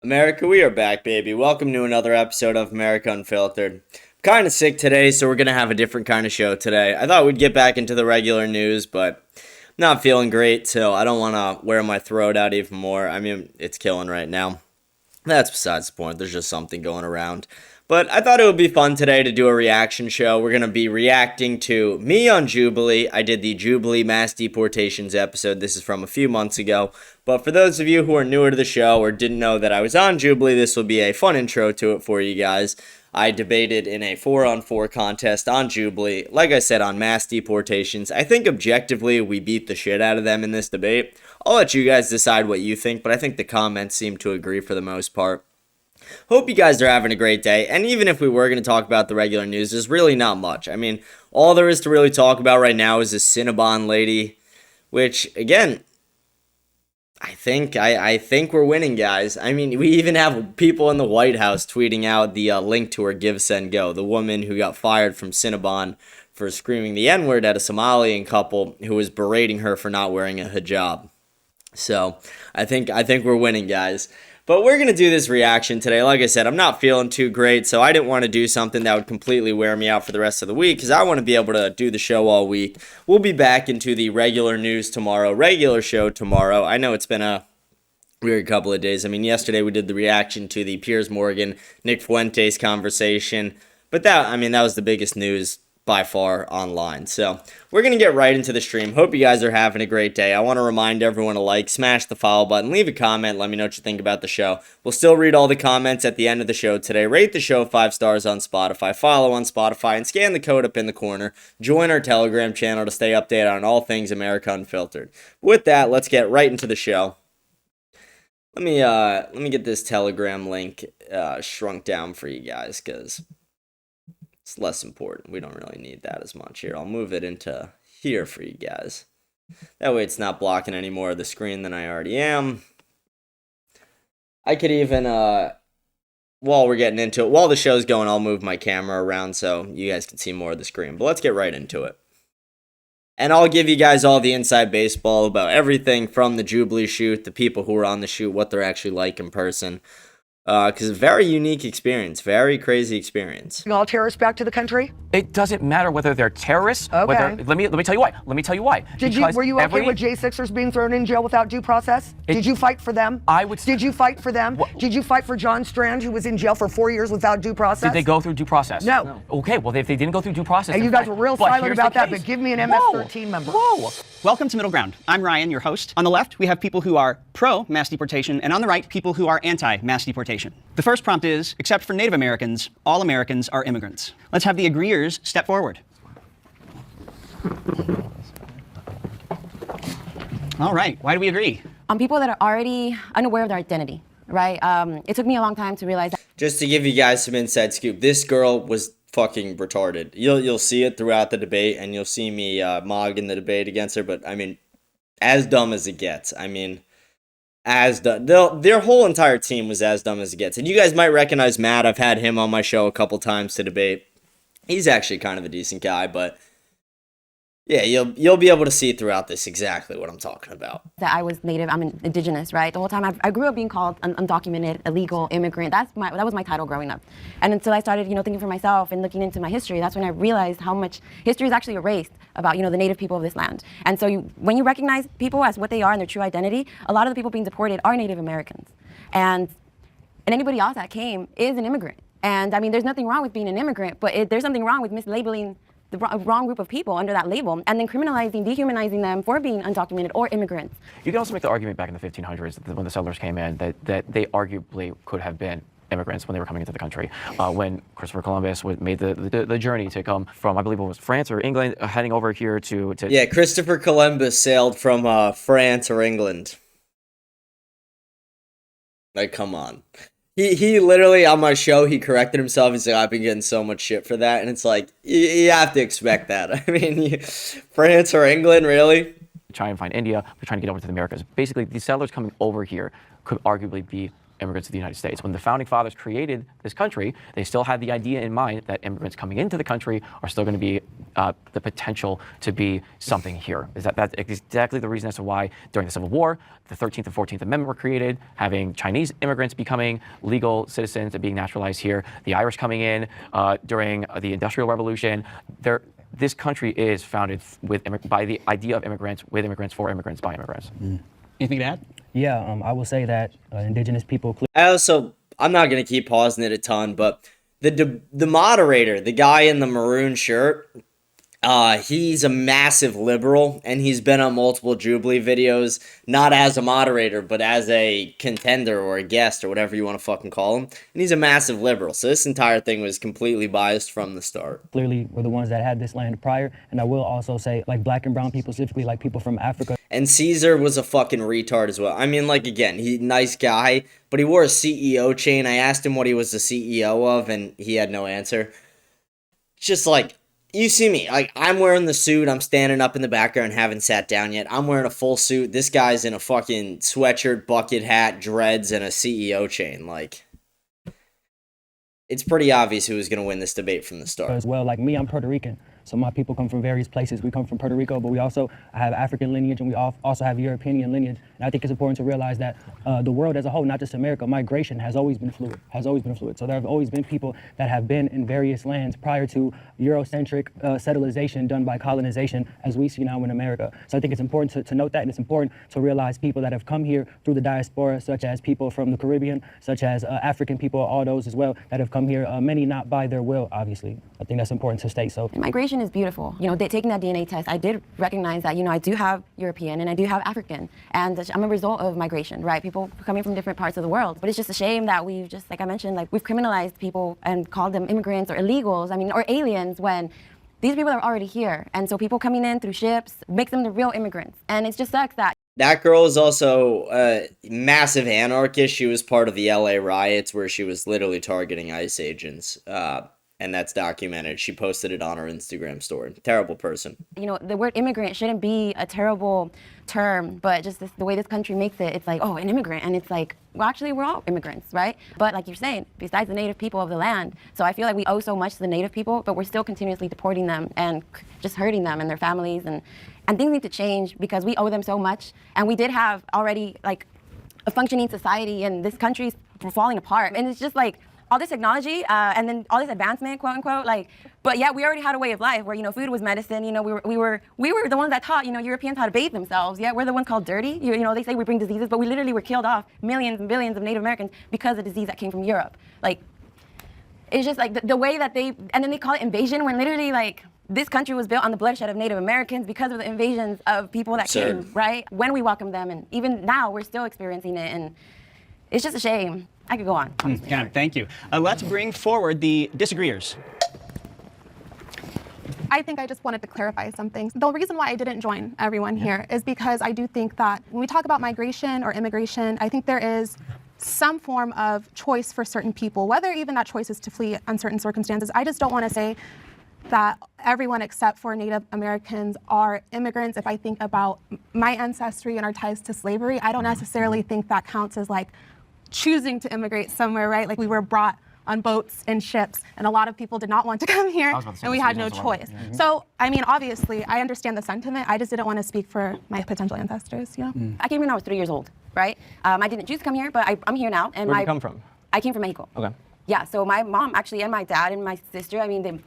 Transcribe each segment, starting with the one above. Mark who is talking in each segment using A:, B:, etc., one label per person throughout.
A: America, we are back, baby. Welcome to another episode of America Unfiltered. I'm kind of sick today, so we're going to have a different kind of show today. I thought we'd get back into the regular news, but I'm not feeling great, so I don't want to wear my throat out even more. I mean, it's killing right now. That's besides the point. There's just something going around. But I thought it would be fun today to do a reaction show. We're going to be reacting to me on Jubilee. I did the Jubilee mass deportations episode. This is from a few months ago. But for those of you who are newer to the show or didn't know that I was on Jubilee, this will be a fun intro to it for you guys. I debated in a 4-on-4 contest on Jubilee, like I said, on mass deportations. I think objectively we beat the shit out of them in this debate. I'll let you guys decide what you think, but I think the comments seem to agree for the most part. Hope you guys are having a great day, and even if we were going to talk about the regular news, there's really not much. I mean, all there is to really talk about right now is this Cinnabon lady, which, again, I think we're winning, guys. I mean, we even have people in the White House tweeting out the link to her Give, Send, Go, the woman who got fired from Cinnabon for screaming the N-word at a Somalian couple who was berating her for not wearing a hijab. So, I think we're winning, guys. But we're going to do this reaction today. Like I said, I'm not feeling too great, so I didn't want to do something that would completely wear me out for the rest of the week because I want to be able to do the show all week. We'll be back into the regular news tomorrow, regular show tomorrow. I know it's been a weird couple of days. I mean, yesterday we did the reaction to the Piers Morgan, Nick Fuentes conversation, but that was the biggest news by far online. So we're going to get right into the stream. Hope you guys are having a great day. I want to remind everyone to like, smash the follow button, leave a comment, let me know what you think about the show. We'll still read all the comments at the end of the show today. Rate the show 5 stars on Spotify, follow on Spotify, and scan the code up in the corner. Join our Telegram channel to stay updated on all things America Unfiltered. With that, let's get right into the show. Let me get this Telegram link shrunk down for you guys because it's less important. We don't really need that as much here. I'll move it into here for you guys. That way it's not blocking any more of the screen than I already am. I could even, while we're getting into it, while the show's going, I'll move my camera around so you guys can see more of the screen. But let's get right into it. And I'll give you guys all the inside baseball about everything from the Jubilee shoot, the people who were on the shoot, what they're actually like in person. Because a very unique experience, very crazy experience.
B: All terrorists back to the country?
C: It doesn't matter whether they're terrorists.
B: Okay.
C: Let me tell you why.
B: Were you okay with J6ers being thrown in jail without due process? Did you fight for them? Did you fight for them? Did you fight for John Strand, who was in jail for 4 years without due process?
C: Did they go through due process?
B: No.
C: Okay, well, if they didn't go through due process...
B: And you guys were real silent about that, but give me an MS-13 member.
C: Whoa!
D: Welcome to Middle Ground. I'm Ryan, your host. On the left, we have people who are pro-mass deportation, and on the right, people who are anti-mass deportation. The first prompt is, except for Native Americans, all Americans are immigrants. Let's have the agreeers step forward. All right, why do we agree?
E: On people that are already unaware of their identity, right? It took me a long time to realize that.
A: Just to give you guys some inside scoop, this girl was fucking retarded. You'll see it throughout the debate, and you'll see me mog in the debate against her, but I mean, as dumb as it gets. I mean, as dumb. Their whole entire team was as dumb as it gets. And you guys might recognize Matt. I've had him on my show a couple times to debate. He's actually kind of a decent guy, but yeah, you'll be able to see throughout this exactly what I'm talking about.
E: That I was Native, I'm indigenous, right? The whole time I grew up being called undocumented, illegal immigrant. That was my title growing up. And until I started, thinking for myself and looking into my history, that's when I realized how much history is actually erased about, the Native people of this land. And so when you recognize people as what they are and their true identity, a lot of the people being deported are Native Americans. And anybody else that came is an immigrant. And I mean, there's nothing wrong with being an immigrant, but there's something wrong with mislabeling the wrong group of people under that label, and then criminalizing, dehumanizing them for being undocumented or immigrants.
C: You can also make the argument back in the 1500s when the settlers came in that they arguably could have been immigrants when they were coming into the country. When Christopher Columbus made the journey to come from, I believe it was France or England, heading over here to...
A: Yeah, Christopher Columbus sailed from France or England. Like, come on. He literally, on my show, he corrected himself. He's like, I've been getting so much shit for that. And it's like, you have to expect that. I mean, France or England, really?
C: Try and find India, but trying to get over to the Americas. Basically, these settlers coming over here could arguably be immigrants to the United States. When the founding fathers created this country, they still had the idea in mind that immigrants coming into the country are still going to be the potential to be something here. That's exactly the reason as to why during the Civil War, the 13th and 14th Amendment were created, having Chinese immigrants becoming legal citizens and being naturalized here, the Irish coming in during the Industrial Revolution. This country is founded by the idea of immigrants, with immigrants, for immigrants, by immigrants.
D: Anything to add?
F: Yeah, I will say that indigenous people.
A: I'm not going to keep pausing it a ton, but the moderator, the guy in the maroon shirt, he's a massive liberal, and he's been on multiple Jubilee videos, not as a moderator, but as a contender or a guest or whatever you want to fucking call him. And he's a massive liberal. So this entire thing was completely biased from the start.
F: Clearly were the ones that had this land prior. And I will also say, like, black and brown people, specifically like people from Africa.
A: And Caesar was a fucking retard as well. I mean, like, again, he's a nice guy, but he wore a CEO chain. I asked him what he was the CEO of, and he had no answer. Just like, you see me, like, I'm wearing the suit, I'm standing up in the background, haven't sat down yet. I'm wearing a full suit. This guy's in a fucking sweatshirt, bucket hat, dreads, and a CEO chain. Like, it's pretty obvious who was going to win this debate from the start.
F: As well, like me, I'm Puerto Rican. So my people come from various places. We come from Puerto Rico, but we also have African lineage, and we also have European lineage. And I think it's important to realize that the world as a whole, not just America, migration has always been fluid, So there have always been people that have been in various lands prior to Eurocentric settlization done by colonization, as we see now in America. So I think it's important to note that, and it's important to realize people that have come here through the diaspora, such as people from the Caribbean, such as African people, all those as well, that have come here, many not by their will, obviously. I think that's important to state. So
E: migration is beautiful. You know, taking that DNA test, I did recognize that, you know, I do have European and I do have African, and I'm a result of migration, right? People coming from different parts of the world. But it's just a shame that we've just, like I mentioned, like, we've criminalized people and called them immigrants or illegals, or aliens, when these people are already here. And so people coming in through ships makes them the real immigrants. And it just sucks that.
A: That girl is also a massive anarchist. She was part of the LA riots where she was literally targeting ICE agents. And that's documented. She posted it on her Instagram story. Terrible person. You
E: know, the word immigrant shouldn't be a terrible term, but just the way this country makes it, it's like, oh, an immigrant. And it's like, well, actually, we're all immigrants, right? But like you're saying, besides the native people of the land. So I feel like we owe so much to the native people, but we're still continuously deporting them and just hurting them and their families. And things need to change because we owe them so much. And we did have already, like, a functioning society, and this country's falling apart. And it's just like, all this technology and then all this advancement, quote unquote, like, but yeah, we already had a way of life where, you know, food was medicine. You know, we were the ones that taught, you know, Europeans how to bathe themselves. Yeah, we're the ones called dirty. You know, they say we bring diseases, but we literally were killed off, millions and billions of Native Americans, because of disease that came from Europe. Like, it's just like the way that and then they call it invasion, when literally, like, this country was built on the bloodshed of Native Americans because of the invasions of people that came, right? When we welcomed them, and even now we're still experiencing it, and it's just a shame. I could go on.
D: Yeah, thank you. Let's bring forward the disagreeers.
G: I think I just wanted to clarify something. The reason why I didn't join everyone here is because I do think that when we talk about migration or immigration, I think there is some form of choice for certain people, whether even that choice is to flee uncertain circumstances. I just don't want to say that everyone except for Native Americans are immigrants. If I think about my ancestry and our ties to slavery, I don't necessarily think that counts as, like, choosing to immigrate somewhere, right? Like, we were brought on boats and ships, and a lot of people did not want to come here, and we had no choice. Mm-hmm. So, I mean, obviously, I understand the sentiment. I just didn't want to speak for my potential ancestors, you know?
E: I came here when I was 3 years old, right? I didn't choose to come here, but I'm here now. And
C: Where'd you come from?
E: I came from Mexico.
C: Okay.
E: Yeah, so my mom, actually, and my dad and my sister, I mean,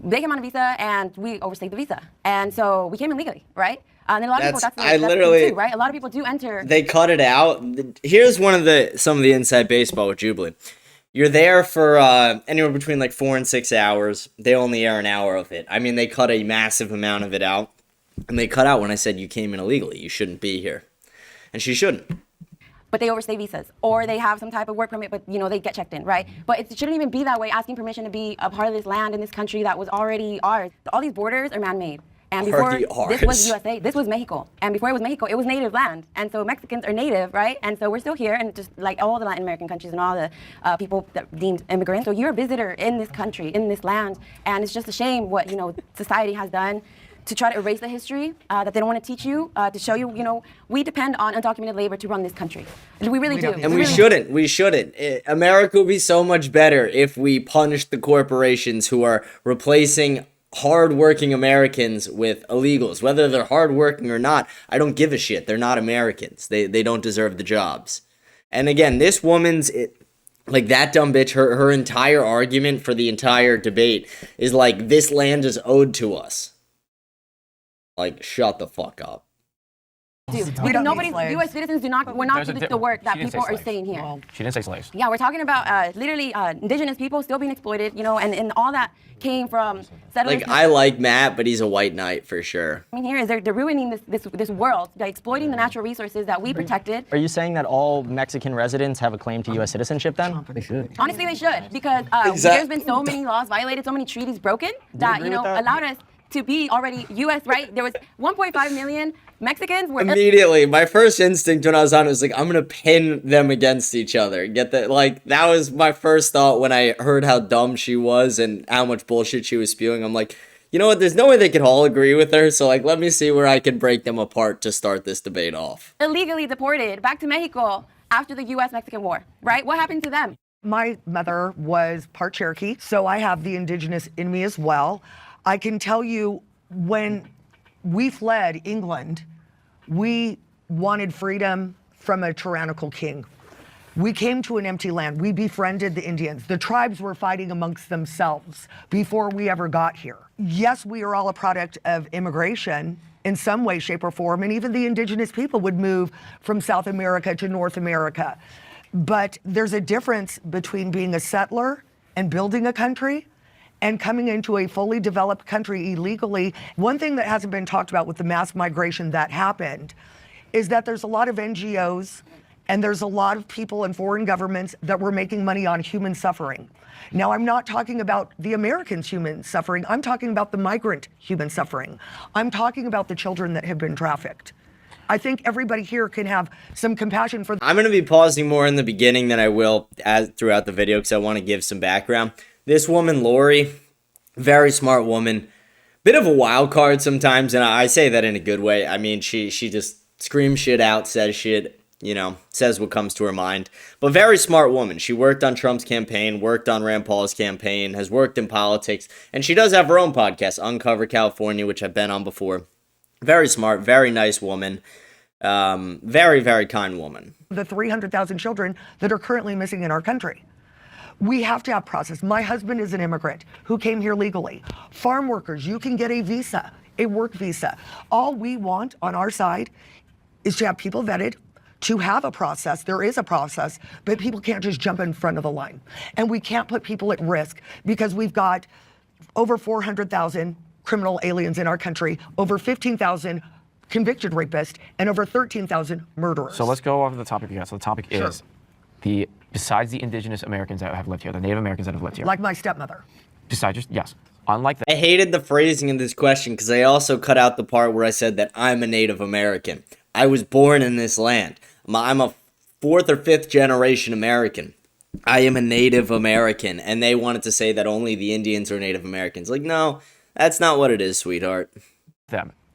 E: they came on a visa, and we overstayed the visa. And so we came in legally, right? And then a lot of people, that's the thing too, right? A lot of people do enter.
A: They cut it out. Here's some of the inside baseball with Jubilee. You're there for anywhere between like 4 and 6 hours. They only air an hour of it. I mean, they cut a massive amount of it out. And they cut out when I said you came in illegally. You shouldn't be here. And she shouldn't.
E: But they overstay visas, or they have some type of work permit, but, you know, they get checked in, right? But it shouldn't even be that way, asking permission to be a part of this land in this country that was already ours. All these borders are man-made. And before this was USA, this was Mexico. And before it was Mexico, it was native land. And so Mexicans are native, right? And so we're still here, and just like all the Latin American countries and all the people that deemed immigrants. So you're a visitor in this country, in this land. And it's just a shame what, you know, society has done to try to erase the history that they don't want to teach you, to show you, you know, we depend on undocumented labor to run this country. We really do.
A: And we shouldn't. We shouldn't. America would be so much better if we punished the corporations who are replacing hardworking Americans with illegals. Whether they're hardworking or not, I don't give a shit. They're not Americans. They don't deserve the jobs. And again, this woman's... like, that dumb bitch, her entire argument for the entire debate is like, this land is owed to us. Like, shut the fuck up.
E: U.S. citizens we're not to do the work that people are saying here.
C: Well, she didn't say slaves.
E: Yeah, we're talking about literally indigenous people still being exploited, and all that came from settlers.
A: Like, I like Matt, but he's a white knight for sure.
E: I mean, here is they're ruining this world by exploiting the natural resources that we protected.
H: Are you saying that all Mexican residents have a claim to U.S. citizenship then?
F: They should.
E: Honestly, they should, because there's been so many laws violated, so many treaties broken that allowed us to be already U.S. right. There was 1.5 million Mexicans.
A: Immediately, my first instinct when I was on it was like, I'm gonna pin them against each other. Get that? Like, that was my first thought when I heard how dumb she was and how much bullshit she was spewing. I'm like, you know what? There's no way they could all agree with her. So like, let me see where I can break them apart to start this debate off.
E: Illegally deported back to Mexico after the U.S.-Mexican War, right? What happened to them?
B: My mother was part Cherokee, so I have the indigenous in me as well. I can tell you, when we fled England, we wanted freedom from a tyrannical king. We came to an empty land. We befriended the Indians. The tribes were fighting amongst themselves before we ever got here. Yes, we are all a product of immigration in some way, shape, or form, and even the indigenous people would move from South America to North America. But there's a difference between being a settler and building a country and coming into a fully developed country illegally. One thing that hasn't been talked about with the mass migration that happened is that there's a lot of NGOs and there's a lot of people in foreign governments that were making money on human suffering. Now, I'm not talking about the Americans' human suffering. I'm talking about the migrant human suffering. I'm talking about the children that have been trafficked. I think everybody here can have some compassion for...
A: I'm going to be pausing more in the beginning than I will throughout the video because I want to give some background. This woman, Lori, very smart woman, bit of a wild card sometimes, and I say that in a good way. I mean, she just screams shit out, says shit, says what comes to her mind. But very smart woman. She worked on Trump's campaign, worked on Rand Paul's campaign, has worked in politics, and she does have her own podcast, Uncover California, which I've been on before. Very smart, very nice woman, very, very kind woman.
B: The 300,000 children that are currently missing in our country. We have to have process. My husband is an immigrant who came here legally. Farm workers, you can get a visa, a work visa. All we want on our side is to have people vetted, to have a process. There is a process, but people can't just jump in front of the line. And we can't put people at risk because we've got over 400,000 criminal aliens in our country, over 15,000 convicted rapists, and over 13,000 murderers.
C: So let's go over the topic again. So the topic is besides the indigenous Americans that have lived here, the Native Americans that have lived here.
B: Like my stepmother.
C: Besides, yes. Unlike that.
A: I hated the phrasing of this question because I also cut out the part where I said that I'm a Native American. I was born in this land. I'm a 4th or 5th generation American. I am a Native American. And they wanted to say that only the Indians are Native Americans. Like, no, that's not what it is, sweetheart.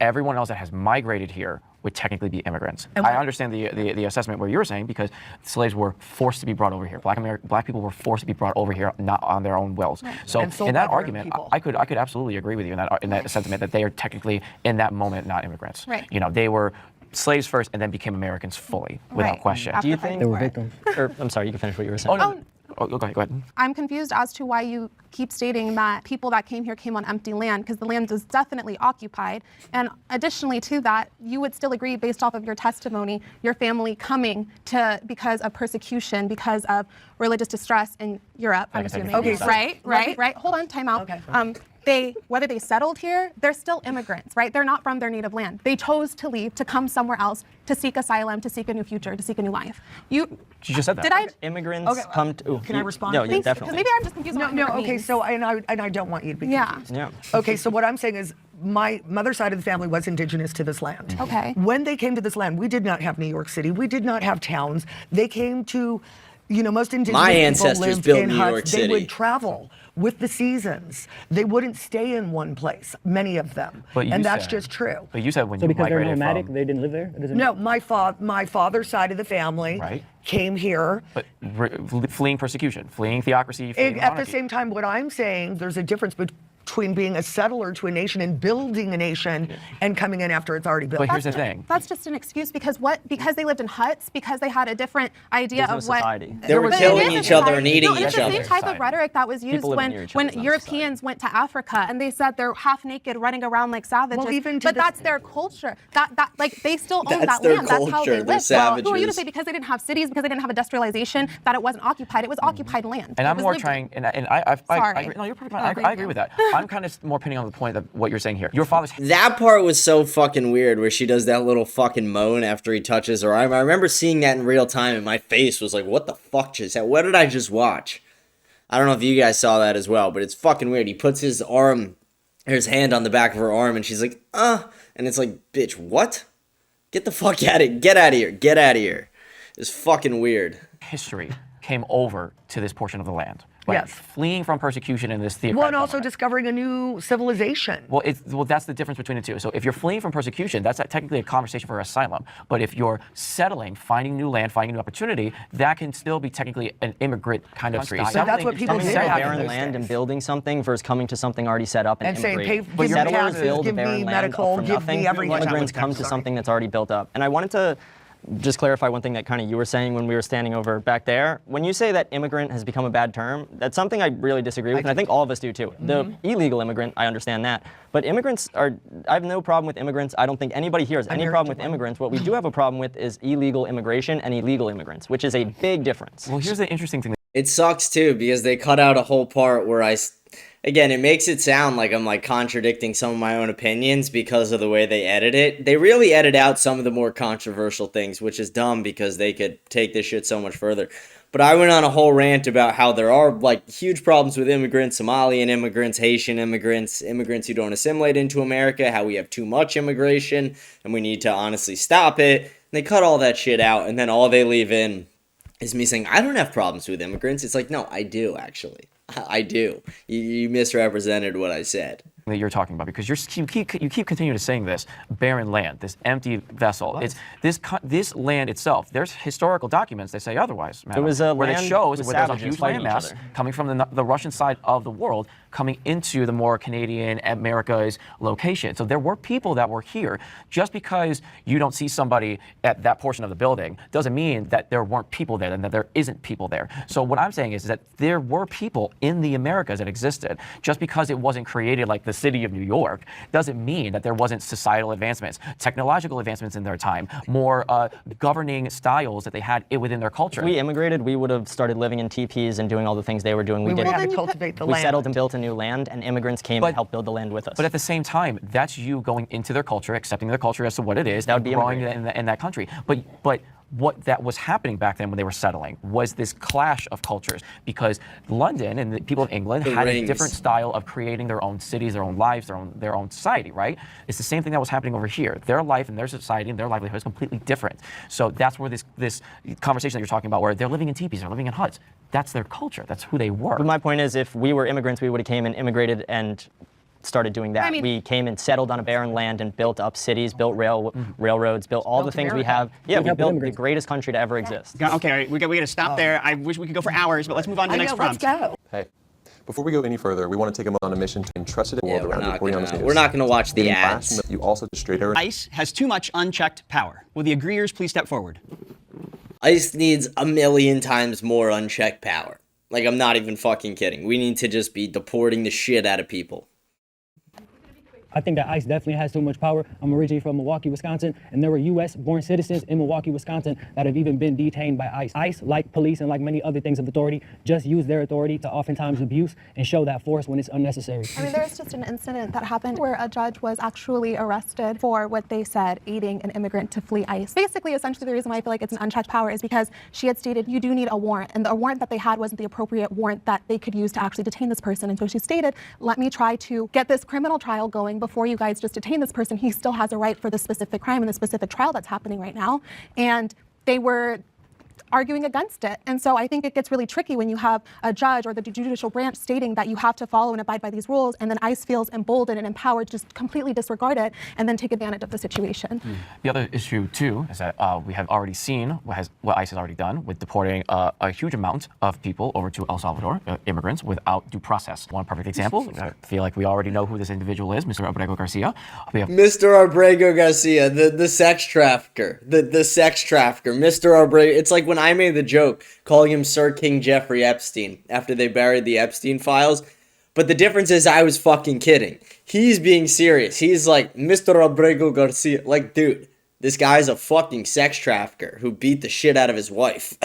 C: Everyone else that has migrated here would technically be immigrants. I understand the assessment where you're saying because slaves were forced to be brought over here. Black people were forced to be brought over here, not on their own wills. Right. So in that argument, I could absolutely agree with you in that sentiment that they are technically in that moment not immigrants.
G: Right.
C: They were slaves first and then became Americans fully, without question.
H: Do you think
F: they were victims?
H: I'm sorry, you can finish what you were saying.
C: Go ahead.
G: I'm confused as to why you keep stating that people that came here came on empty land, because the land was definitely occupied. And additionally to that, you would still agree, based off of your testimony, your family coming because of persecution, because of religious distress in Europe, I'm assuming.
B: Okay,
G: Right. Hold on, time out.
B: Okay.
G: Whether they settled here, they're still immigrants, right? They're not from their native land. They chose to leave, to come somewhere else, to seek asylum, to seek a new future, to seek a new life.
C: She just said that.
G: Did I?
H: Immigrants come to...
B: Can I respond?
H: No,
B: please?
H: yeah, definitely.
G: Because maybe I'm just confused.
B: No, okay, so, and I don't want you to be confused.
H: Yeah.
B: Okay, so what I'm saying is my mother's side of the family was indigenous to this land.
G: Okay.
B: When they came to this land, we did not have New York City. We did not have towns. They came to, most indigenous
A: My
B: people
A: ancestors
B: lived
A: built
B: in
A: New
B: huts.
A: York
B: They
A: City.
B: would travel with the seasons. They wouldn't stay in one place, many of them.
C: And
B: that's just true.
C: But you said when
F: So
C: you
F: because they're
C: migrated
F: nomadic,
C: from...
F: they didn't live there?
B: No, my father's side of the family came here.
C: But fleeing persecution, fleeing theocracy, fleeing
B: At the
C: monarchy.
B: same time, what I'm saying, there's a difference between between being a settler to a nation and building a nation and coming in after it's already built.
C: But here's the thing.
G: That's just an excuse because they lived in huts, because they had a different idea
H: There's
G: of
H: no
G: what
H: society.
A: They were
G: But
A: killing
G: it is
A: each
G: a
A: other and
G: society.
A: eating
G: No, it's
A: each
G: the same
A: other.
G: type of rhetoric that was used
H: People living
G: when
H: near each other, it's not
G: Europeans went to Africa and they said they're half naked running around like savages.
B: Well, even to
G: but
B: the-
G: that's their culture. That like they still own
A: That's
G: that
A: their
G: land. That's how
A: culture.
G: they
A: They're
G: live. Well, who are you to
A: savages.
G: say because they didn't have cities, because they didn't have industrialization, that it wasn't occupied? It was occupied land.
C: And
G: It
C: I'm
G: was
C: more
G: lived
C: trying,
G: in.
C: and I
G: Sorry.
C: agree. No, you're perfectly
G: Oh,
C: fine.
G: thank
C: I agree
G: you.
C: with that. I'm kind of more pinning on the point of what you're saying here. Your father's
A: That part was so fucking weird where she does that little fucking moan after he touches her arm. I remember seeing that in real time and my face was like, what the fuck just happened? What did I just watch? I don't know if you guys saw that as well, but it's fucking weird. He puts his hand on the back of her arm and she's like, and it's like, bitch, what? Get the fuck out of here. Get out of here. Get out of here. It's fucking weird.
C: history came over to this portion of the land. Right?
B: Yes.
C: Fleeing from persecution in this theocratic
B: Well, and also
C: government.
B: discovering a new civilization.
C: Well, that's the difference between the two. So if you're fleeing from persecution, that's technically a conversation for asylum. But if you're settling, finding new land, finding new opportunity, that can still be technically an immigrant kind of country.
B: So that's what people
H: Coming
B: did
H: to
B: back in
H: barren
B: those
H: land and
B: days.
H: building something versus coming to something already set up and,
B: And saying,
H: immigrating.
B: give me
H: Settlers
B: taxes,
H: build
B: give
H: a barren
B: me
H: land
B: medical,
H: from
B: give
H: nothing.
B: me everything.
H: Immigrants come to something that's already built up. And I wanted to just clarify one thing that kind of you were saying when we were standing over back there. When you say that immigrant has become a bad term, that's something I really disagree with, and I think all of us do too. The illegal immigrant, I understand that. But immigrants are, I have no problem with immigrants. I don't think anybody here has any problem with immigrants. What we do have a problem with is illegal immigration and illegal immigrants, which is a big difference.
C: Well, here's the interesting thing.
A: It sucks too because they cut out a whole part where again, it makes it sound like I'm like contradicting some of my own opinions because of the way they edit it. They really edit out some of the more controversial things, which is dumb because they could take this shit so much further. But I went on a whole rant about how there are like huge problems with immigrants, Somalian immigrants, Haitian immigrants, immigrants who don't assimilate into America, how we have too much immigration and we need to honestly stop it. And they cut all that shit out and then all they leave in is me saying, I don't have problems with immigrants. It's like, no, I do, actually. I do. You misrepresented what I said.
C: That you're talking about because you keep continuing to saying this barren land, this empty vessel. What? It's this land itself. There's historical documents that say otherwise.
H: It was a
C: where
H: land
C: it shows
H: with
C: where there's a
H: savages
C: huge
H: fighting each
C: landmass
H: other.
C: coming from the Russian side of the world, coming into the more Canadian America's location. So there were people that were here. Just because you don't see somebody at that portion of the building doesn't mean that there weren't people there and that there isn't people there. So what I'm saying is that there were people in the Americas that existed. Just because it wasn't created like the city of New York doesn't mean that there wasn't societal advancements, technological advancements in their time, more governing styles that they had within their culture.
H: If we immigrated, we would have started living in teepees and doing all the things they were doing.
B: We would
H: didn't.
B: have to cultivate the
H: We
B: land.
H: settled and built a new land, and immigrants came and helped build the land with us.
C: But at the same time, that's you going into their culture, accepting their culture as to what it is,
H: That would be
C: growing
H: immigrating.
C: in that country. But what that was happening back then when they were settling was this clash of cultures because London and the people of England had a different style of creating their own cities, their own lives, their own society, right? It's the same thing that was happening over here. Their life and their society and their livelihood is completely different. So that's where this conversation that you're talking about, where they're living in teepees, they're living in huts, that's their culture. That's who they were.
H: But my point is, if we were immigrants, we would have came and immigrated and started doing that.
G: I mean-
H: We came and settled on a barren land and built up cities, built railroads, built all the things we have. Yeah, we built the greatest country to ever exist.
D: Okay, all right, we got to stop there. I wish we could go for hours, but let's move on to the next prompt.
B: Let's go.
I: Hey, before we go any further, we want to take a moment on a mission to entrust the world around reporting on this news.
A: We're not gonna watch the
I: Getting
A: ads.
I: flashed, you also destroyed her.
D: ICE has too much unchecked power. Will the agreeers please step forward?
A: ICE needs 1,000,000 times more unchecked power. Like, I'm not even fucking kidding. We need to just be deporting the shit out of people.
F: I think that ICE definitely has too much power. I'm originally from Milwaukee, Wisconsin, and there were U.S.-born citizens in Milwaukee, Wisconsin that have even been detained by ICE. ICE, like police and like many other things of authority, just use their authority to oftentimes abuse and show that force when it's unnecessary.
G: I mean, there's just an incident that happened where a judge was actually arrested for what they said, aiding an immigrant to flee ICE. Basically, essentially, the reason why I feel like it's an unchecked power is because she had stated, you do need a warrant, and the warrant that they had wasn't the appropriate warrant that they could use to actually detain this person. And so she stated, let me try to get this criminal trial going before you guys just detain this person. He still has a right for the specific crime and the specific trial that's happening right now. And they were arguing against it. And so I think it gets really tricky when you have a judge or the judicial branch stating that you have to follow and abide by these rules, and then ICE feels emboldened and empowered to just completely disregard it and then take advantage of the situation.
C: The other issue, too, is that we have already seen what ICE has already done with deporting a huge amount of people over to El Salvador, immigrants, without due process. One perfect example, I feel like we already know who this individual is, Mr. Abrego Garcia. We have
A: Mr. Abrego Garcia, the sex trafficker, the sex trafficker, Mr. Abrego. It's like when I made the joke calling him Sir King Jeffrey Epstein after they buried the Epstein files. But the difference is I was fucking kidding. He's being serious. He's like, Mr. Abrego Garcia. Like, dude, this guy's a fucking sex trafficker who beat the shit out of his wife.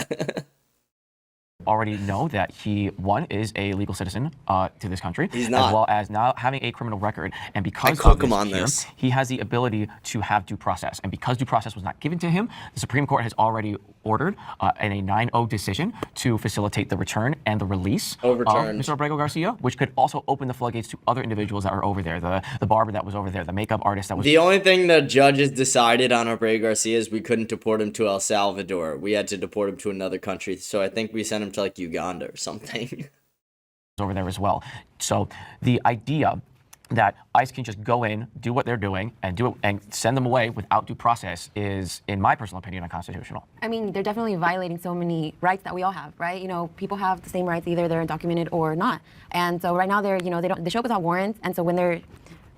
C: already know that he, one, is a legal citizen to this country,
A: He's not.
C: as well as now having a criminal record. And because
A: cook
C: of
A: him on this.
C: he has the ability to have due process. And because due process was not given to him, the Supreme Court has already ordered in a 9-0 decision to facilitate the return and the release of
A: Overturned.
C: Mr. Abrego Garcia, which could also open the floodgates to other individuals that are over there, the barber that was over there, the makeup artist that was...
A: The only thing the judges decided on Abrego Garcia is we couldn't deport him to El Salvador. We had to deport him to another country. So I think we sent him to like Uganda or something.
C: over there as well. So the idea that ICE can just go in, do what they're doing, and do it and send them away without due process is, in my personal opinion, unconstitutional.
E: I mean, they're definitely violating so many rights that we all have, right? You know, people have the same rights, either they're undocumented or not. And so right now they're, you know, they show up without warrants, and so when they're,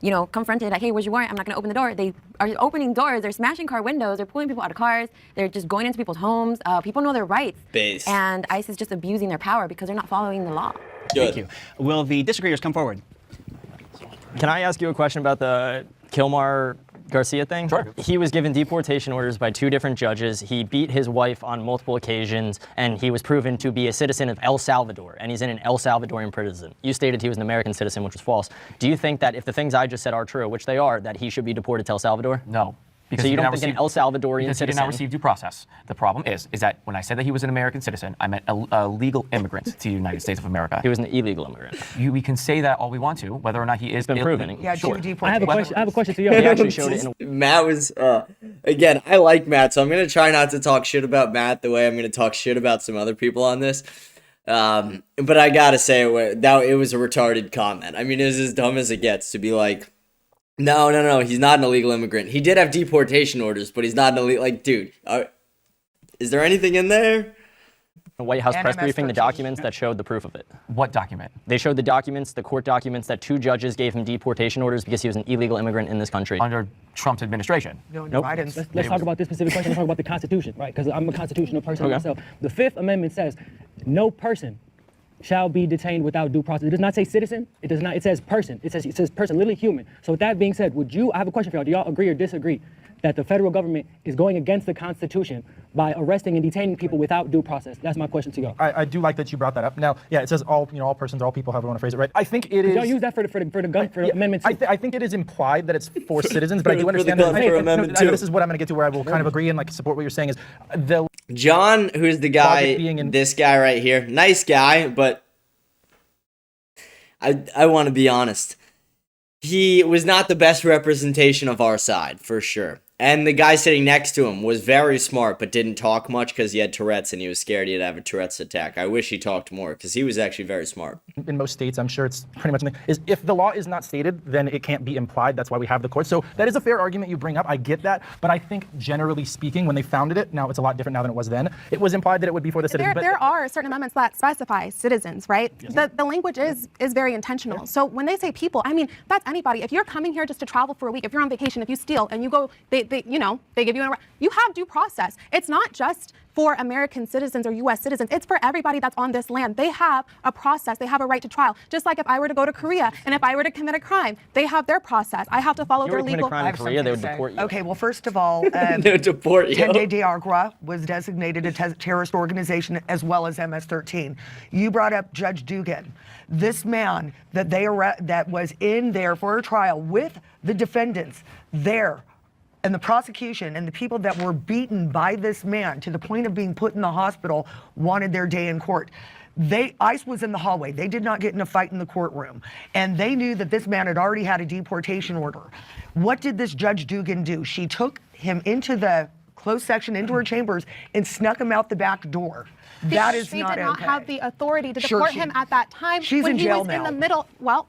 E: you know, confronted like, hey, where's your warrant? I'm not going to open the door. They are opening doors. They're smashing car windows. They're pulling people out of cars. They're just going into people's homes. People know their rights.
A: Base.
E: And ICE is just abusing their power because they're not following the law.
A: Good.
D: Thank you. Will the disagreeers come forward?
H: Can I ask you a question about the Kilmar Garcia thing?
C: Sure.
H: He was given deportation orders by 2 different judges. He beat his wife on multiple occasions, and he was proven to be a citizen of El Salvador, and he's in an El Salvadorian prison. You stated he was an American citizen, which was false. Do you think that if the things I just said are true, which they are, that he should be deported to El Salvador?
C: No. Because
H: So
C: he
H: you
C: did
H: don't
C: not
H: think an
C: receive-
H: El Salvadorian
C: because he did
H: citizen...
C: not receive due process. The problem is that when I said that he was an American citizen, I meant a legal immigrant to the United States of America.
H: He was an illegal immigrant.
C: We can say that all we want to, whether or not he is
H: been proven.
B: Yeah,
C: Sure.
B: due deportation.
F: I have a question to you.
H: He actually showed it in a...
A: Matt was, again, I like Matt, so I'm going to try not to talk shit about Matt the way I'm going to talk shit about some other people on this. But I got to say, it was a retarded comment. I mean, it was as dumb as it gets to be like, no, he's not an illegal immigrant. He did have deportation orders, but he's not an illegal, like, dude, is there anything in there?
H: White House
B: And
H: press briefing the
B: MS-13.
H: documents that showed the proof of it.
C: What document?
H: They showed the documents, the court documents, that 2 judges gave him deportation orders because he was an illegal immigrant in this country.
C: Under Trump's administration.
B: No,
H: Nope.
B: Biden's.
F: Let's talk about this specific question. Let's talk about the Constitution, right? Because I'm a constitutional person
H: Okay.
F: myself. The 5th Amendment says, no person shall be detained without due process. It does not say citizen. It does not. It says person. It says person, literally human. So with that being said, I have a question for y'all. Do y'all agree or disagree that the federal government is going against the Constitution by arresting and detaining people without due process? That's my question to y'all.
J: I do like that you brought that up. Now, yeah, it says all persons, all people, however you want to phrase it, right? I think it is.
F: Y'all use that for
J: Yeah,
F: Amendment 2.
J: I think it is implied that it's for citizens, but I do
A: For the
J: understand
A: gun
J: that.
A: for Amendment
J: I know
A: 2.
J: this is what I'm going to get to, where I will kind of agree and like support what you're saying. Is the
A: John, who's the guy,
J: Logic being in-
A: this guy right here, nice guy, but I want to be honest. He was not the best representation of our side, for sure. And the guy sitting next to him was very smart, but didn't talk much because he had Tourette's and he was scared he'd have a Tourette's attack. I wish he talked more because he was actually very smart.
J: in most states, I'm sure it's pretty much is if the law is not stated, then it can't be implied. That's why we have the court. So that is a fair argument you bring up. I get that, but I think generally speaking, when they founded it, now it's a lot different now than it was then. It was implied that it would be for the citizens.
G: There are certain amendments that specify citizens, right? The language is very intentional. So when they say people, I mean, that's anybody. If you're coming here just to travel for a week, if you're on vacation, if you steal and you go, they give you an arrest, you have due process. It's not just for American citizens or U.S. citizens. It's for everybody that's on this land. They have a process. They have a right to trial. Just like if I were to go to Korea and if I were to commit a crime, they have their process. I have to follow
H: If you were
G: their
H: to commit a
G: legal...
H: crime
B: I
H: in
B: have
H: Korea, they would
B: something to
H: deport
B: say.
H: you.
B: Okay, well, first of all,
A: No, deport you.
B: Tende de Agua was designated a terrorist organization as well as MS-13. You brought up Judge Dugan. This man that was in there for a trial with the defendants there, and the prosecution and the people that were beaten by this man to the point of being put in the hospital wanted their day in court. ICE was in the hallway. They did not get in a fight in the courtroom. And they knew that this man had already had a deportation order. What did this Judge Dugan do? She took him into the closed section into her chambers and snuck him out the back door. That is
G: They
B: not
G: did not
B: okay.
G: have the authority to
B: Sure,
G: deport him at that time
B: she's
G: when
B: in
G: he
B: jail
G: was in
B: now.
G: the middle. Well,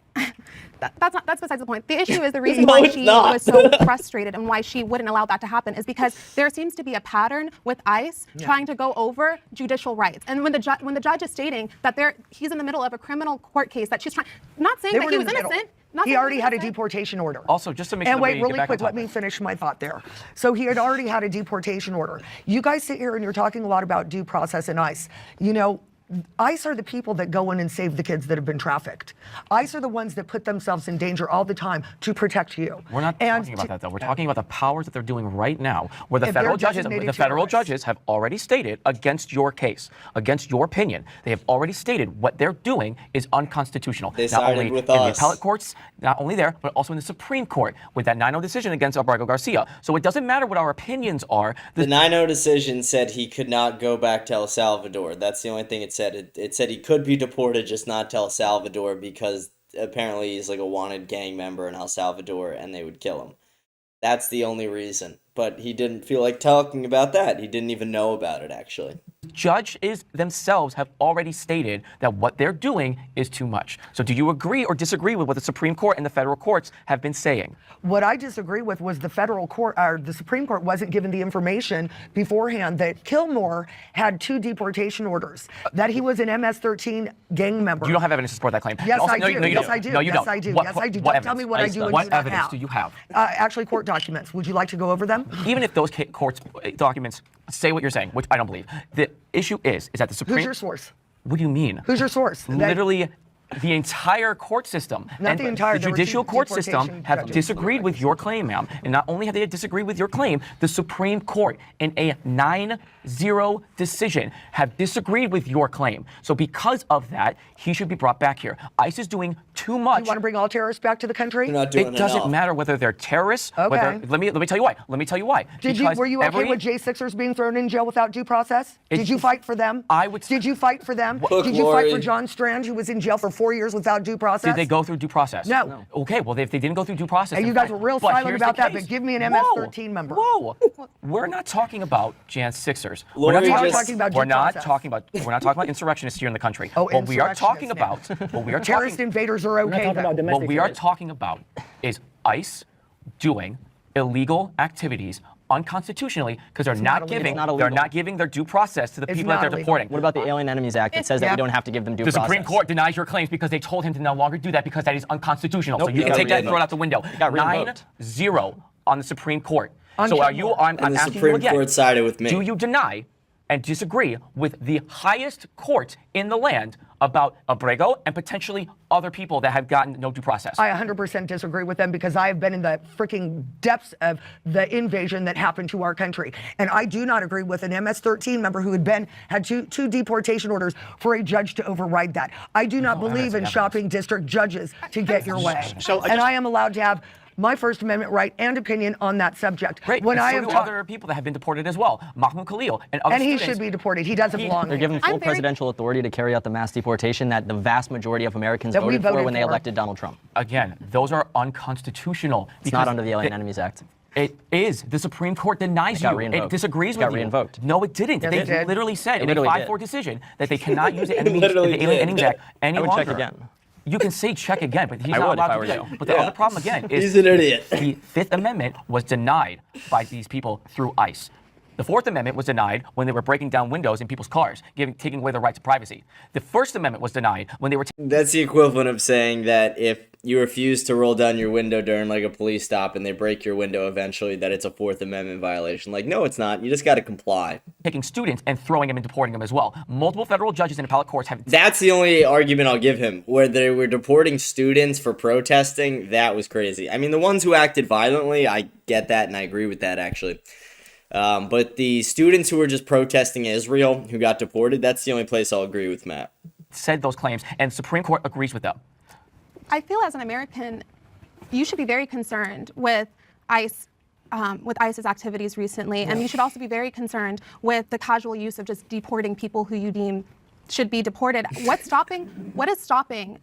G: that's besides the point. The issue is the reason
A: No,
G: why
A: it's
G: she
A: not.
G: was so frustrated and why she wouldn't allow that to happen is because there seems to be a pattern with ICE trying to go over judicial rights. And when the judge is stating that he's in the middle of a criminal court case that she's trying, not saying
B: They
G: that
B: weren't
G: he
B: in
G: was
B: the middle.
G: innocent. Not
B: He
G: saying
B: already
G: was
B: had a
G: innocent.
B: deportation order.
C: Also, just to make sure
B: And
C: that
B: wait,
C: we
B: really
C: get back
B: quick,
C: on
B: let me
C: topic.
B: finish my thought there. So he had already had a deportation order. You guys sit here and you're talking a lot about due process and ICE. You know, ICE are the people that go in and save the kids that have been trafficked. ICE are the ones that put themselves in danger all the time to protect you.
C: We're not talking about that, though. We're talking about the powers that they're doing right now, where the
B: If
C: federal
B: they're
C: judges,
B: designated
C: the federal
B: terrorists.
C: judges have already stated against your case, against your opinion. They have already stated what they're doing is unconstitutional.
A: They
C: not
A: sided
C: only
A: with
C: in the
A: us.
C: appellate courts, not only there, but also in the Supreme Court with that 9-0 decision against Abrego Garcia. So it doesn't matter what our opinions are.
A: The 9-0 decision said he could not go back to El Salvador. That's the only thing it said. It said he could be deported, just not to El Salvador, because apparently he's like a wanted gang member in El Salvador and they would kill him. That's the only reason. But he didn't feel like talking about that. He didn't even know about it, actually.
C: Judges themselves have already stated that what they're doing is too much. So do you agree or disagree with what the Supreme Court and the federal courts have been saying?
B: What I disagree with was the federal court, or the Supreme Court wasn't given the information beforehand that Kilmore had 2 deportation orders, that he was an MS-13 gang member.
C: You don't have evidence to support that claim.
B: Yes,
C: Also,
B: I
C: no,
B: do.
C: No, you
B: Yes,
C: don't.
B: I do.
C: No, you
B: Yes,
C: don't.
B: I do.
C: What-
B: Yes, I do.
C: what
B: Don't tell me what I
C: evidence?
B: do and
C: What
B: do not
C: evidence
B: have.
C: do you have?
B: Actually, court documents. Would you like to go over them?
C: Even if those courts documents say what you're saying, which I don't believe, the issue is that the Supreme.
B: Who's your source?
C: What do you mean?
B: Who's your source?
C: Literally. The entire court system
B: Not
C: and
B: the entire, there were
C: judicial
B: 2
C: court system
B: deportation
C: have
B: judges.
C: disagreed with your claim, ma'am. And not only have they disagreed with your claim, the Supreme Court, in a 9-0 decision, have disagreed with your claim. So because of that, he should be brought back here. ICE is doing too much.
B: You want to bring all terrorists back to the country?
A: You're not doing
C: It doesn't
A: enough.
C: matter whether they're terrorists.
B: Okay.
C: Whether, let me tell you why. Let me tell you why.
B: Were you okay with J6ers being thrown in jail without due process? Did you fight for them? Did you fight for them?
A: Look,
B: Did you fight for
A: Lori.
B: John Strand, who was in jail for 4 years without due process?
C: Did they go through due process?
B: No.
C: Okay, well, if they didn't go through due process.
B: And
C: then
B: you guys
C: fine.
B: were real
C: But
B: silent
C: here's
B: about
C: the
B: that,
C: case.
B: but give me an
C: Whoa.
B: MS-13 member.
C: Whoa. We're not talking about Jan Sixers.
A: Lori
C: We're not
A: just-
B: talking about due
C: we're not
B: process.
C: talking about we're not talking about insurrectionists here in the country.
B: Oh,
C: what we are talking
B: insurrectionists
C: about, what we are
B: Terrorist
C: talking,
B: invaders are
F: We're not
B: okay,
F: talking
B: though.
F: about domestic
C: what we are
F: terrorists.
C: talking about is ICE doing illegal activities unconstitutionally because they're not
B: illegal.
C: giving
B: It's
H: not
C: they're
H: illegal.
C: not giving their due process to the
B: It's
C: people that
B: not
C: they're
B: illegal.
C: deporting.
H: What about the Alien Enemies Act that says that
B: Yeah.
H: we don't have to give them due
C: The
H: process?
C: Supreme Court denies your claims because they told him to no longer do that because that is unconstitutional.
H: Nope,
C: so you
H: it
C: can
H: got
C: take that and throw it
A: revoked.
C: out the window.
H: got revoked.
C: 9-0 on the Supreme Court.
B: On
C: So are
B: Kilmore.
C: you? I'm
A: And the
C: asking
A: Supreme
C: you again.
A: Court sided with me.
C: Do you deny and disagree with the highest court in the land about Abrego and potentially other people that have gotten no due process?
B: I 100% disagree with them because I have been in the freaking depths of the invasion that happened to our country. And I do not agree with an MS-13 member who had two deportation orders for a judge to override that. I do not believe in shopping district judges to get your way. And I am allowed to have my First Amendment right and opinion on that subject.
C: Great.
B: When
C: and
B: I
C: so
B: am
C: do
B: ta-
C: other people that have been deported as well. Mahmoud Khalil and other
B: and he
C: students.
B: should be deported. He doesn't belong
H: They're
B: here.
H: given full
G: I'm very-
H: presidential authority to carry out the mass deportation that the vast majority of Americans
B: That we
H: voted for
B: voted
H: when they
B: for.
H: elected Donald Trump.
C: Again, those are unconstitutional.
H: It's not under the Alien Enemies Act.
C: It is. The Supreme Court denies
H: It got
C: you.
H: reinvoked.
C: It disagrees
H: It
C: with
H: got
C: you.
H: reinvoked.
C: No, it didn't.
B: Yes,
C: They
B: it did.
C: literally said
H: It
C: in
H: literally
C: a
H: did.
C: 5-4 decision that they cannot use the
A: literally
C: Alien
A: did.
C: Enemies Act any
H: I would
C: longer.
H: check again.
C: You can say check again, but he's
H: I
C: not
H: would if
C: allowed
H: I
C: to
H: were
C: do
H: you.
C: that. But the other problem again is
A: He's an idiot.
C: the Fifth Amendment was denied by these people through ICE. The Fourth Amendment was denied when they were breaking down windows in people's cars, taking away their right to privacy. The First Amendment was denied when they were
A: That's the equivalent of saying that if you refuse to roll down your window during like a police stop and they break your window eventually, that it's a Fourth Amendment violation. Like, no, it's not. You just got to comply.
C: taking students and throwing them and deporting them as well. Multiple federal judges and appellate courts have
A: That's the only argument I'll give him. Where they were deporting students for protesting, that was crazy. I mean, the ones who acted violently, I get that and I agree with that actually. But the students who were just protesting Israel, who got deported, that's the only place I'll agree with Matt.
C: said those claims, and the Supreme Court agrees with them.
G: I feel as an American, you should be very concerned with ICE. With ICE's activities recently, and you should also be very concerned with the casual use of just deporting people who you deem should be deported. What is stopping,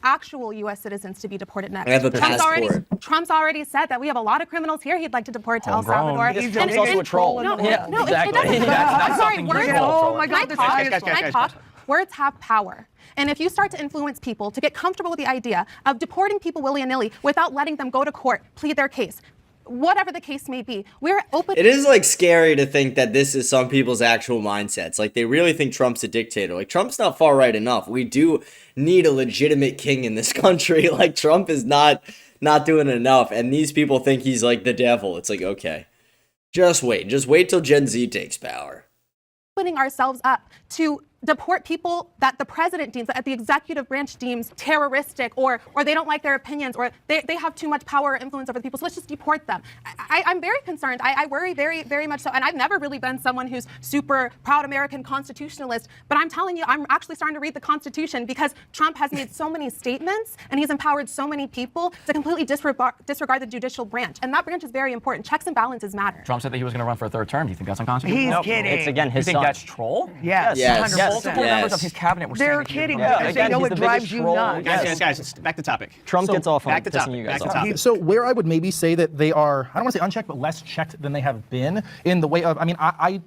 G: actual U.S. citizens to be deported next.
A: I have a passport.
G: Trump's already said that we have a lot of criminals here he'd like to deport to El
C: Homegrown.
G: Salvador.
C: He's
D: Trump's also a troll.
G: No,
C: Yeah,
G: no,
C: exactly.
G: it doesn't.
C: That's
G: I'm sorry,
C: something
G: words.
C: you control.
B: Oh my God,
G: Can I talk?
D: Guys,
G: Can I talk? Words have power. And if you start to influence people to get comfortable with the idea of deporting people willy-nilly without letting them go to court, plead their case, whatever the case may be, we're open.
A: It is like scary to think that this is some people's actual mindsets. Like they really think Trump's a dictator. Like Trump's not far right enough. We do need a legitimate king in this country. Like Trump is not doing enough. And these people think he's like the devil. It's like, okay, just wait till Gen Z takes power.
G: Opening ourselves up to deport people that the president deems, that the executive branch deems terroristic, or they don't like their opinions, or they have too much power or influence over the people, so let's just deport them. I'm very concerned. I worry very, very much so. And I've never really been someone who's super proud American constitutionalist, but I'm telling you, I'm actually starting to read the Constitution because Trump has made so many statements and he's empowered so many people to completely disregard the judicial branch. And that branch is very important. Checks and balances matter.
C: Trump said that he was going to run for a third term. Do you think that's unconstitutional?
B: He's kidding.
H: It's again
C: You
H: his
C: think
H: son.
C: that's troll?
B: Yes.
A: Yes.
B: 100%.
C: Multiple members of his cabinet were
B: They're
C: saying that he was
B: kidding
C: gonna run.
B: because
H: Again,
B: they know
H: he's
B: it
H: the biggest
B: drives you
H: troll.
B: nuts.
D: Guys, back to topic.
H: Trump gets off on
D: back to
H: pissing
D: topic.
H: you
D: Back
H: guys
D: to
H: off.
D: topic.
J: So where I would maybe say that they are, I don't want to say unchecked, but less checked than they have been in the way of, I mean, I'm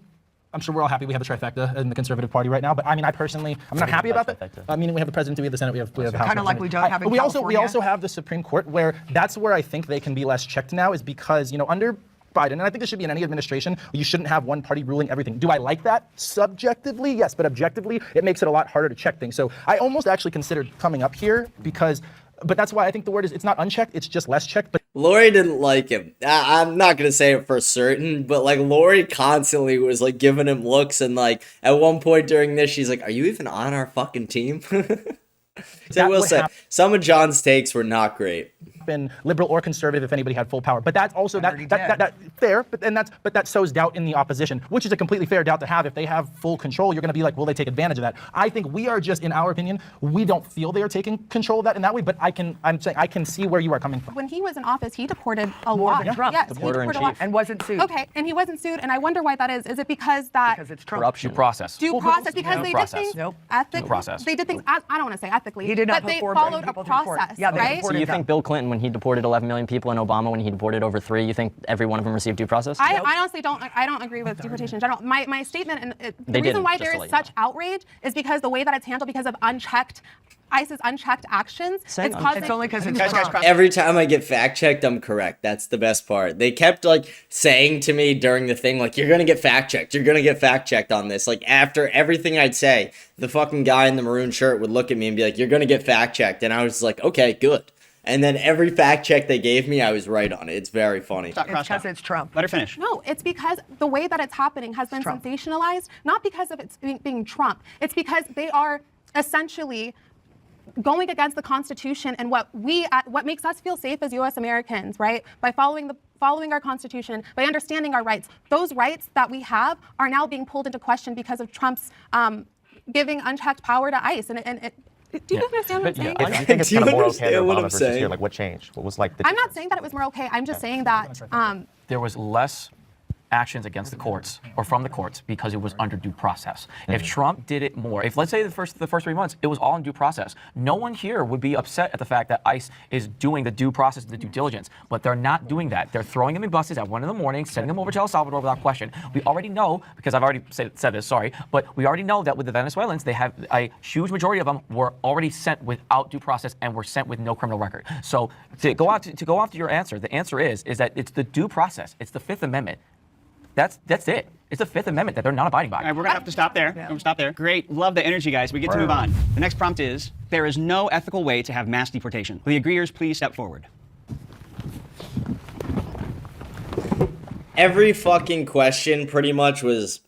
J: sure we're all happy we have a trifecta in the Conservative Party right now, but I mean, I personally, I'm not happy about that. I mean, we have the presidency, we have the Senate, we have the House.
B: Kinda like we don't have in
J: we
B: California.
J: also have the Supreme Court, where that's where I think they can be less checked now, is because, you know, under Biden, and I think this should be in any administration, you shouldn't have one party ruling everything. Do I like that? Subjectively, yes, but objectively, it makes it a lot harder to check things. So I almost actually considered coming up here because, but that's why I think the word is, it's not unchecked, it's just less checked. But
A: Lori didn't like him. I'm not going to say it for certain, but like Lori constantly was like giving him looks, and like at one point during this, she's like, are you even on our fucking team? So I will say, some of John's takes were not great.
J: Been liberal or conservative if anybody had full power, but that's also that fair. But that sows doubt in the opposition, which is a completely fair doubt to have. If they have full control, you're going to be like, will they take advantage of that? I think we are just, in our opinion, we don't feel they are taking control of that in that way. But I'm saying I can see where you are coming from.
G: When he was in office, he deported a
B: More
G: lot.
B: than Trump.
G: Yes, he
H: Deporter in
G: deported a lot.
H: chief.
B: And wasn't sued.
G: Okay, and he wasn't sued, and I wonder why that is. Is it because
B: Because it's Trump.
C: Corruption. Due process.
G: due process? Because they
C: process.
G: did things
B: Nope.
G: ethically.
C: Due process.
G: They did things. I don't want to say ethically,
B: He did not
G: but they
B: put forward
G: followed a
B: people through court.
G: process,
B: Yeah, they
G: right?
B: deported
H: So you
B: them.
H: think Bill Clinton, when he deported 11 million people, and Obama, when he deported over 3, you think every one of them received due process?
G: I honestly don't. I don't agree with deportation in general. My statement, and the
H: They
G: reason
H: didn't,
G: why
H: just
G: there
H: to
G: is
H: let you
G: such outrage is because the way that it's handled, because of ICE's unchecked actions.
H: Saying
G: It's causing.
B: It's only because it's
D: Guys,
B: Trump.
A: Every time I get fact checked, I'm correct. That's the best part. They kept like saying to me during the thing, like, you're gonna get fact checked. You're gonna get fact checked on this. Like after everything I'd say, the fucking guy in the maroon shirt would look at me and be like, you're gonna get fact checked. And I was like, okay, good. And then every fact check they gave me, I was right on it. It's very funny.
D: Stop,
B: It's
D: cross
B: because
D: out.
B: it's Trump.
D: Let her finish.
G: No, it's because the way that it's happening has been
B: Trump.
G: sensationalized, not because of it being Trump. It's because they are essentially going against the Constitution and what makes us feel safe as U.S. Americans, right? By following our Constitution, by understanding our rights. Those rights that we have are now being pulled into question because of Trump's giving unchecked power to ICE. Do you understand what I'm saying?
I: I think it's
A: Do you
I: kind of more okay
A: understand
I: to
A: what
I: Obama
A: I'm
I: versus
A: saying?
I: here. Like, what changed? What was like the
G: I'm not saying that it was more okay. I'm just saying that
C: There was less actions against the courts or from the courts because it was under due process. If Trump did it more, if let's say the first 3 months it was all in due process, no one here would be upset at the fact that ICE is doing the due process, the due diligence. But they're not doing that. They're throwing them in buses at 1 a.m, sending them over to El Salvador without question. We already know, because I've already said this, sorry, but we already know that with the Venezuelans, they have a huge majority of them were already sent without due process and were sent with no criminal record. So to go after your answer, the answer is that it's the due process. It's the Fifth Amendment. That's it. It's the Fifth Amendment that they're not abiding by.
D: All right, we're going to have to stop there. We're gonna stop there. Great. Love the energy, guys. We get to move on. The next prompt is, there is no ethical way to have mass deportation. Will the agreeers please step forward?
A: Every fucking question pretty much was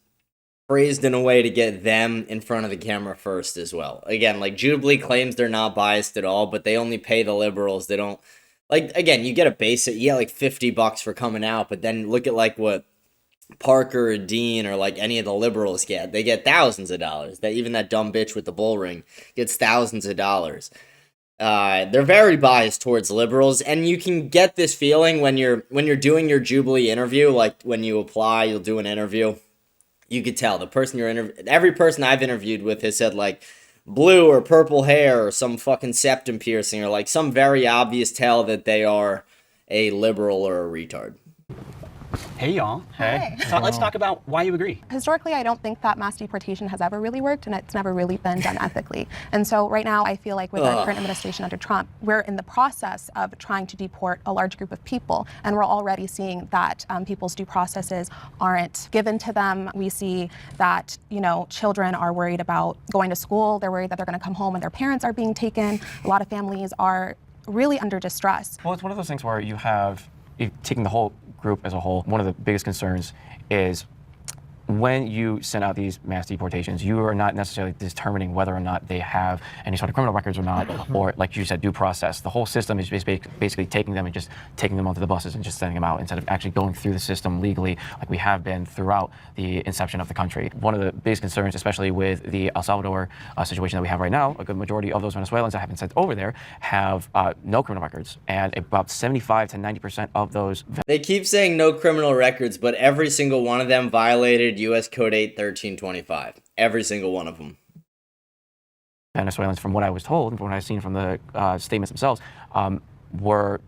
A: phrased in a way to get them in front of the camera first as well. Again, like Jubilee claims they're not biased at all, but they only pay the liberals. They don't, like, again, you get a basic, you get like $50 for coming out, but then look at like what Parker or Dean or like any of the liberals get. They get thousands of dollars. That even that dumb bitch with the bull ring gets thousands of dollars. They're very biased towards liberals, and you can get this feeling when you're doing your Jubilee interview. Like when you apply, you'll do an interview. You could tell the person every person I've interviewed with has said like, blue or purple hair or some fucking septum piercing or like some very obvious tell that they are a liberal or a retard.
D: Hey, y'all.
G: Hey.
D: So let's talk about why you agree.
G: Historically, I don't think that mass deportation has ever really worked, and it's never really been done ethically. And so right now, I feel like with our current administration under Trump, we're in the process of trying to deport a large group of people, and we're already seeing that people's due processes aren't given to them. We see that, you know, children are worried about going to school. They're worried that they're going to come home and their parents are being taken. A lot of families are really under distress.
C: Well, it's one of those things where you have, taking the whole group as a whole, one of the biggest concerns is when you send out these mass deportations, you are not necessarily determining whether or not they have any sort of criminal records or not, or like you said, due process. The whole system is basically taking them and just taking them onto the buses and just sending them out instead of actually going through the system legally like we have been throughout the inception of the country. One of the biggest concerns, especially with the El Salvador situation that we have right now, a good majority of those Venezuelans that have been sent over there have no criminal records, and about 75 to 90% of those.
A: They keep saying no criminal records, but every single one of them violated U.S. Code 8 1325. Every single one of them.
C: Venezuelans, from what I was told, and from what I've seen from the statements themselves, were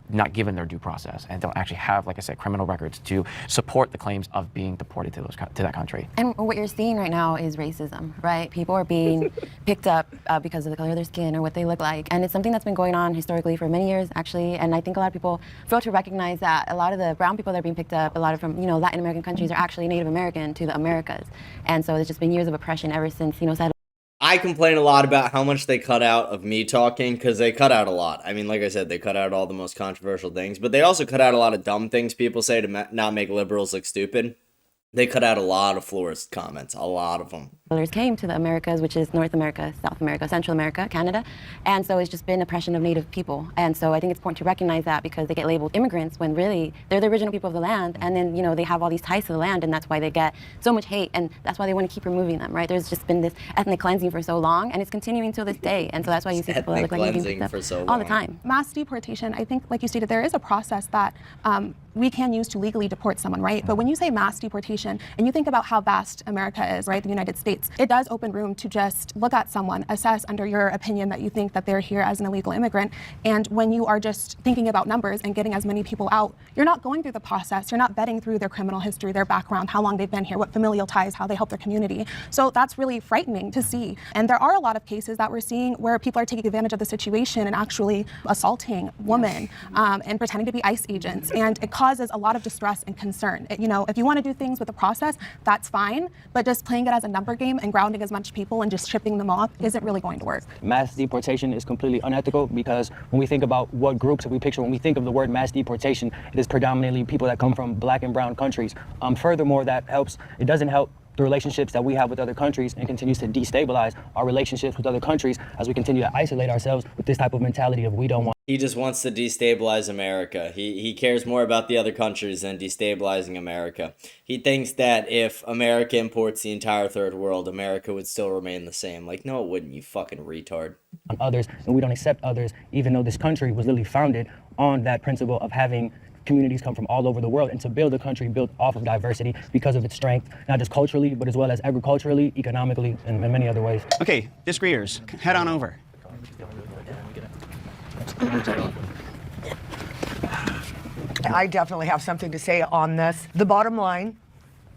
C: not given their due process and don't actually have, like I said, criminal records to support the claims of being deported to that country.
E: And what you're seeing right now is racism, right? People are being picked up because of the color of their skin or what they look like. And it's something that's been going on historically for many years, actually. And I think a lot of people fail to recognize that a lot of the brown people that are being picked up, a lot of from, you know, Latin American countries are actually Native American to the Americas. And so it's just been years of oppression ever since, you know,
A: I complain a lot about how much they cut out of me talking, because they cut out a lot. I mean, like I said, they cut out all the most controversial things, but they also cut out a lot of dumb things people say to not make liberals look stupid. They cut out a lot of florist comments, a lot of them.
E: Came to the Americas, which is North America, South America, Central America, Canada. And so it's just been oppression of Native people. And so I think it's important to recognize that, because they get labeled immigrants when really they're the original people of the land. And then, you know, they have all these ties to the land, and that's why they get so much hate. And that's why they want to keep removing them, right? There's just been this ethnic cleansing for so long, and it's continuing till this day. And so that's why you see people that look like they're being picked up all the time.
G: Mass deportation, I think, like you stated, there is a process that we can use to legally deport someone, right? But when you say mass deportation, and you think about how vast America is, right, the United States, it does open room to just look at someone, assess under your opinion that you think that they're here as an illegal immigrant. And when you are just thinking about numbers and getting as many people out, you're not going through the process. You're not vetting through their criminal history, their background, how long they've been here, what familial ties, how they help their community. So that's really frightening to see. And there are a lot of cases that we're seeing where people are taking advantage of the situation and actually assaulting women and pretending to be ICE agents. And it causes a lot of distress and concern. You know, if you want to do things with the process, that's fine, but just playing it as a number game and grounding as much people and just shipping them off isn't really going to work.
F: Mass deportation is completely unethical, because when we think about what groups we picture, when we think of the word mass deportation, it is predominantly people that come from black and brown countries. Furthermore, it doesn't help the relationships that we have with other countries, and continues to destabilize our relationships with other countries as we continue to isolate ourselves with this type of mentality of we don't want.
A: He just wants to destabilize America. He cares more about the other countries than destabilizing America. He thinks that if America imports the entire third world, America would still remain the same. Like, no, it wouldn't, you fucking retard.
F: On others, and we don't accept others, even though this country was literally founded on that principle of having communities come from all over the world, and to build a country built off of diversity because of its strength, not just culturally, but as well as agriculturally, economically, and in many other ways.
D: Okay, disagreeers, head on over.
B: I definitely have something to say on this. The bottom line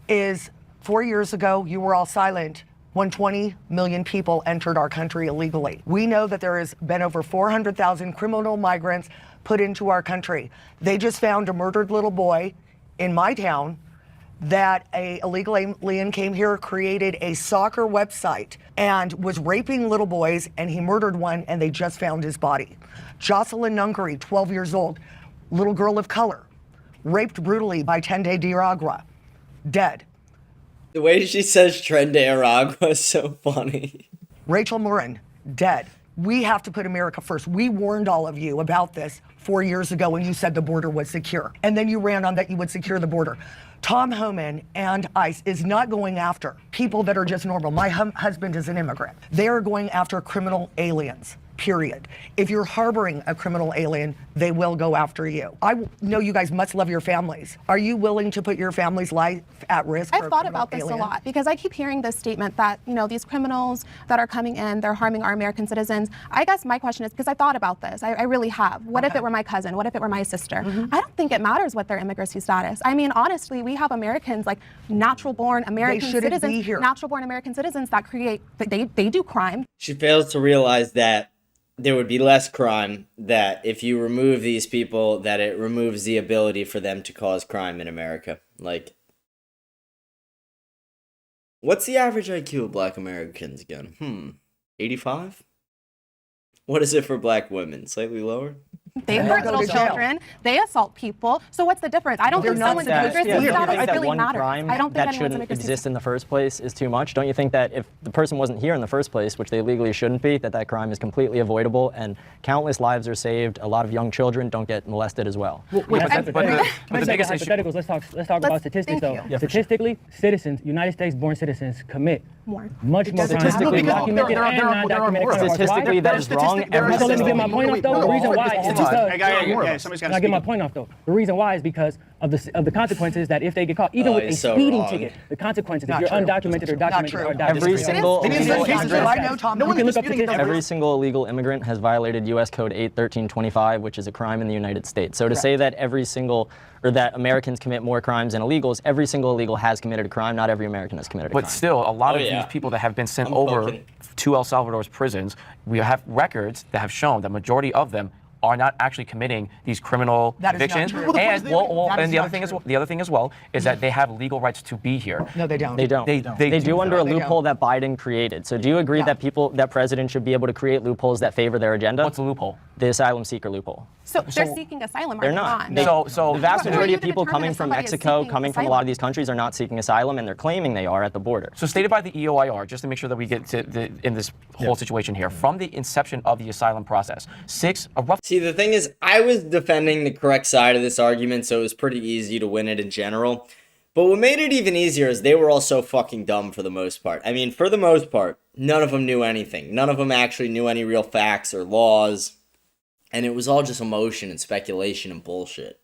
B: is 4 years ago, you were all silent when 20 million people entered our country illegally. We know that there has been over 400,000 criminal migrants put into our country. They just found a murdered little boy in my town that a illegal alien came here, created a soccer website, and was raping little boys, and he murdered one, and they just found his body. Jocelyn Nungary, 12 years old, little girl of color, raped brutally by Tende Diaragua, dead.
A: The way she says Tren de Aragua is so funny.
B: Rachel Morin, dead. We have to put America first. We warned all of you about this 4 years ago when you said the border was secure. And then you ran on that you would secure the border. Tom Homan and ICE is not going after people that are just normal. My husband is an immigrant. They are going after criminal aliens, period. If you're harboring a criminal alien, they will go after you. I know you guys must love your families. Are you willing to put your family's life at risk?
G: I've thought about this a lot because I keep hearing this statement that, these criminals that are coming in, they're harming our American citizens. I guess my question is, because I thought about this, I really have. What if it were my cousin? What if it were my sister? I don't think it matters what their immigrancy status. I mean, honestly, we have Americans, like natural-born American citizens, natural-born American citizens that create, they do crime.
A: She fails to realize that there would be less crime, that if you remove these people, that it removes the ability for them to cause crime in America. Like, what's the average IQ of black Americans again? 85? What is it for black women? Slightly lower?
G: They hurt little children. They assault people. So what's the difference? I don't think someone's immigrancy status really matters. I don't think
H: that shouldn't exist in the first place is too much. Don't you think that if the person wasn't here in the first place, which they legally shouldn't be, that crime is completely avoidable and countless lives are saved? A lot of young children don't get molested as well.
F: But the biggest hypotheticals. Let's talk about statistics though. Statistically, citizens, United States-born citizens commit much more crime.
H: Statistically,
F: documented and non-documented crimes.
H: Statistically, that is wrong.
F: So let me get my point off though. The reason why is because
D: somebody's got
F: I get my point off though. The reason why is because of the consequences that if they get caught, even with a speeding ticket, the consequences if you're undocumented or documented are
H: Every single illegal immigrant has violated U.S. Code 81325, which is a crime in the United States. So to say that that Americans commit more crimes than illegals, every single illegal has committed a crime. Not every American has committed a crime.
C: But still, a lot of these people that have been sent over to El Salvador's prisons, we have records that have shown that majority of them are not actually committing these criminal evictions. And the other thing as well is that they have legal rights to be here.
B: No, they don't.
H: They don't. They do under a loophole that Biden created. So do you agree that president should be able to create loopholes that favor their agenda?
C: What's the loophole?
H: The asylum seeker loophole.
G: So they're seeking asylum,
H: they're not. The vast majority of people coming from Mexico, coming from a lot of these countries are not seeking asylum, and they're claiming they are at the border.
C: So stated by the EOIR, just to make sure that we get to in this whole situation here, from the inception of the asylum process,
A: See, the thing is, I was defending the correct side of this argument, so it was pretty easy to win it in general. But what made it even easier is they were all so fucking dumb for the most part. I mean, for the most part, none of them knew anything. None of them actually knew any real facts or laws. And it was all just emotion and speculation and bullshit.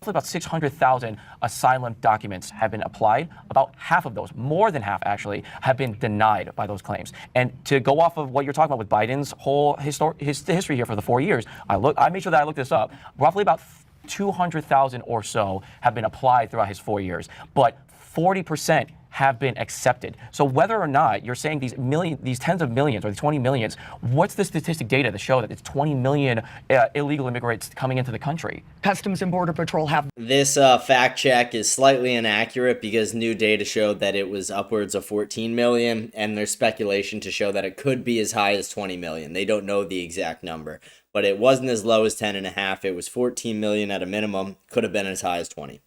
C: About 600,000 asylum documents have been applied. About half of those, more than half actually, have been denied by those claims. And to go off of what you're talking about with Biden's whole history here for the 4 years, I made sure that I looked this up. Roughly about 200,000 or so have been applied throughout his 4 years, but 40% have been accepted. So whether or not you're saying these tens of millions or the 20 millions, what's the statistic data to show that it's 20 million illegal immigrants coming into the country?
B: Customs and Border Patrol have.
A: This fact check is slightly inaccurate because new data showed that it was upwards of 14 million, and there's speculation to show that it could be as high as 20 million. They don't know the exact number, but it wasn't as low as 10.5. It was 14 million at a minimum. Could have been as high as 20.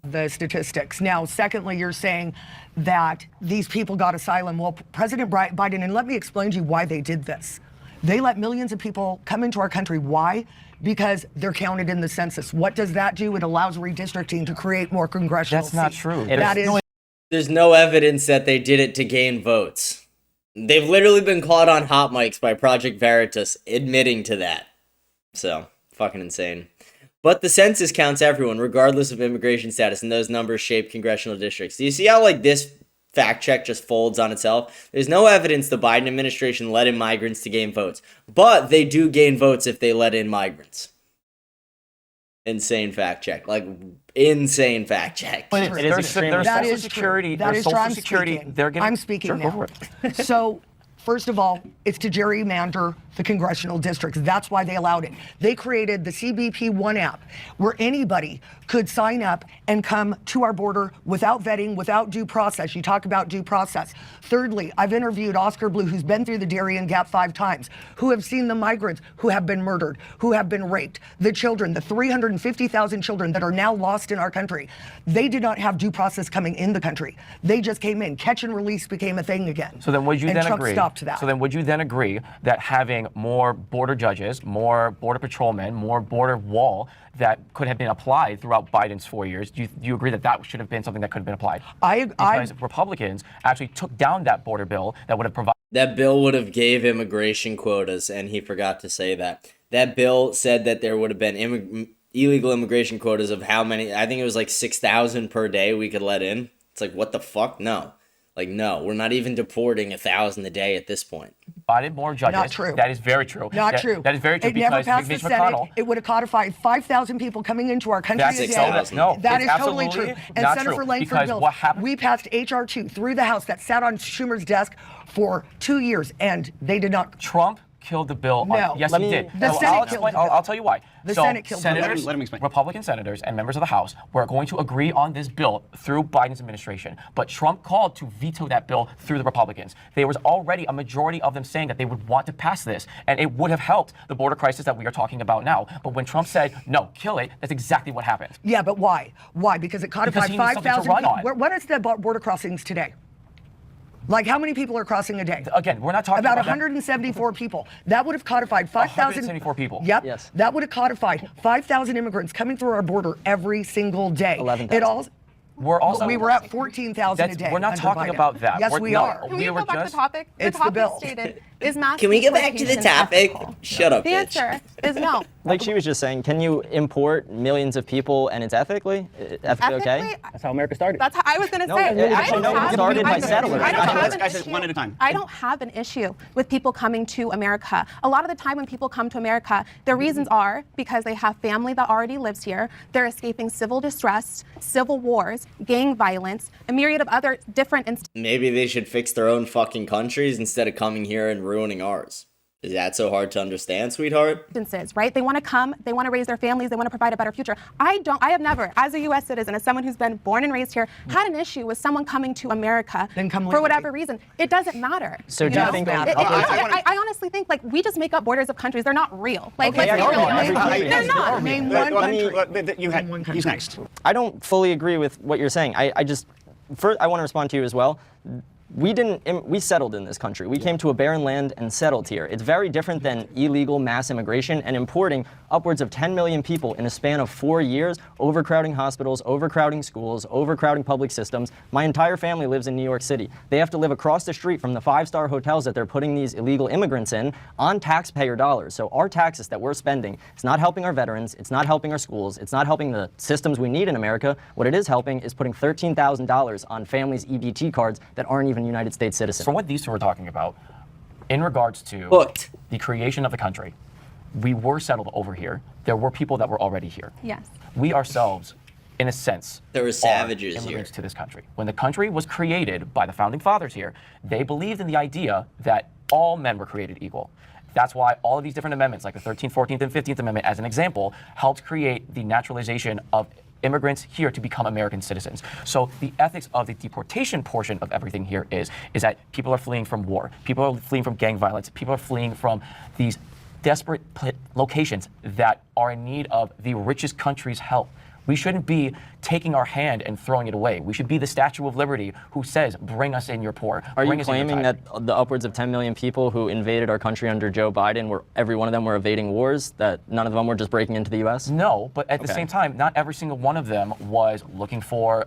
B: The statistics. Now, secondly, you're saying that these people got asylum. Well, President Biden, and let me explain to you why they did this. They let millions of people come into our country. Why? Because they're counted in the census. What does that do? It allows redistricting to create more congressional seats.
C: That's not true.
A: There's no evidence that they did it to gain votes. They've literally been caught on hot mics by Project Veritas admitting to that. So, fucking insane. But the census counts everyone, regardless of immigration status, and those numbers shape congressional districts. Do you see how, this fact check just folds on itself? There's no evidence the Biden administration let in migrants to gain votes. But they do gain votes if they let in migrants. Insane fact check. Insane fact check.
C: There's Social Security.
B: That is true. I'm speaking
C: Sure,
B: now.
C: go for it.
B: So, first of all, it's to gerrymander the congressional districts. That's why they allowed it. They created the CBP One app where anybody could sign up and come to our border without vetting, without due process. You talk about due process. Thirdly, I've interviewed Oscar Blue, who's been through the Darien Gap 5 times, who have seen the migrants who have been murdered, who have been raped, the children, the 350,000 children that are now lost in our country. They did not have due process coming in the country. They just came in. Catch and release became a thing again.
C: So then would you
B: and
C: then
B: Trump
C: agree?
B: Stopped stopped that.
C: So then would you then agree that having more border judges, more border patrolmen, more border wall that could have been applied throughout Biden's 4 years, do you agree that that should have been something that could have been applied? Because Republicans actually took down that border bill that would have provided.
A: That bill would have gave immigration quotas, and he forgot to say that. That bill said that there would have been illegal immigration quotas of how many? I think it was like 6,000 per day we could let in. It's like, what the fuck? No. Like, no, we're not even deporting 1,000 a day at this point.
C: Provided more judges.
B: Not true.
C: That is very true.
B: Not true.
C: That is very true
B: It never
C: because
B: passed the
C: Mitch
B: Senate.
C: McConnell.
B: It would have codified 5,000 people coming into our country
C: That's
B: a day.
A: 6,000.
C: No,
B: That
C: it's
B: is totally
C: absolutely
B: true. And
C: not
B: Senator
C: true,
B: Langford
C: because
B: Bill,
C: what happened?
B: we passed HR 2 through the House that sat on Schumer's desk for 2 years, and they did not.
C: Trump killed the bill.
B: No.
C: Yes, he did.
B: The
C: So
B: Senate
C: I'll
B: killed
C: explain.
B: the bill.
C: I'll tell you why.
B: The
C: So
B: Senate killed the bill.
C: senators,
D: Let him explain.
C: Republican senators and members of the House were going to agree on this bill through Biden's administration, but Trump called to veto that bill through the Republicans. There was already a majority of them saying that they would want to pass this, and it would have helped the border crisis that we are talking about now. But when Trump said, no, kill it, that's exactly what happened.
B: Yeah, but why? Why? Because it codified
C: he needs something to
B: 5,000
C: run
B: people.
C: on.
B: What is the border crossings today? Like, how many people are crossing a day?
C: Again, we're not talking
B: about
C: about
B: 174 people. That would have codified 5,000.
C: 174 people.
B: Yep.
H: Yes.
B: That would have codified 5,000 immigrants coming through our border every single day.
H: 11,000.
B: It all.
C: We
B: were at 14,000 a day.
C: We're not
B: under
C: talking
B: Biden.
C: yes,
B: Yes, we
C: no,
B: are.
G: Can we
C: were
G: go back to
C: just
G: the topic?
B: It's
G: the
B: the
G: topic
B: bill.
G: stated is mass
A: Can we get back to the
G: deportation
A: topic?
G: ethical?
A: Shut up,
G: The
A: bitch.
G: answer is no.
H: Like she was just saying, can you import millions of people and it's ethically okay?
G: Ethically,
F: That's how America started.
G: that's how I was going to
H: No,
G: say.
H: it actually
G: I don't have-
H: started by
G: I-
H: settlers.
G: I don't have
D: Let's
G: an
D: guys,
G: issue-
D: one at a time.
G: I don't have an issue with people coming to America. A lot of the time when people come to America, their reasons are because they have family that already lives here, they're escaping civil distress, civil wars, gang violence, a myriad of other different
A: Maybe they should fix their own fucking countries instead of coming here and ruining ours. Is that so hard to understand, sweetheart?
G: instances, right? They want to come, they want to raise their families, they want to provide a better future. I have never, as a U.S. citizen, as someone who's been born and raised here, had an issue with someone coming to America
B: Then come
G: for
B: legally.
G: whatever reason. It doesn't matter.
H: So do you think
G: I honestly think like we just make up borders of countries. They're not real. Like
H: Okay,
G: let's
H: yeah,
G: be
H: no,
G: real.
H: every
G: They're
H: country
G: not.
B: Name one country.
D: He's next.
H: I don't fully agree with what you're saying. First, I want to respond to you as well. We settled in this country. We came to a barren land and settled here. It's very different than illegal mass immigration and importing upwards of 10 million people in a span of 4 years, overcrowding hospitals, overcrowding schools, overcrowding public systems. My entire family lives in New York City. They have to live across the street from the 5-star hotels that they're putting these illegal immigrants in on taxpayer dollars. So our taxes that we're spending, it's not helping our veterans, it's not helping our schools, it's not helping the systems we need in America. What it is helping is putting $13,000 on families' EBT cards that aren't even United States citizens.
C: From what these two were talking about, in regards to the creation of the country, we were settled over here. There were people that were already here.
G: Yes.
C: We ourselves, in a sense,
A: There were savages
C: are immigrants
A: here.
C: to this country. When the country was created by the founding fathers here, they believed in the idea that all men were created equal. That's why all of these different amendments, like the 13th, 14th, and 15th Amendment, as an example, helped create the naturalization of immigrants here to become American citizens. So the ethics of the deportation portion of everything here is that people are fleeing from war, people are fleeing from gang violence, people are fleeing from these desperate locations that are in need of the richest country's help. We shouldn't be taking our hand and throwing it away. We should be the Statue of Liberty who says, bring us in your poor.
H: Are
C: bring
H: you
C: us in your
H: claiming
C: tide."
H: that the upwards of 10 million people who invaded our country under Joe Biden, every one of them were evading wars, that none of them were just breaking into the U.S.?
C: No, but at the same time, not every single one of them was looking for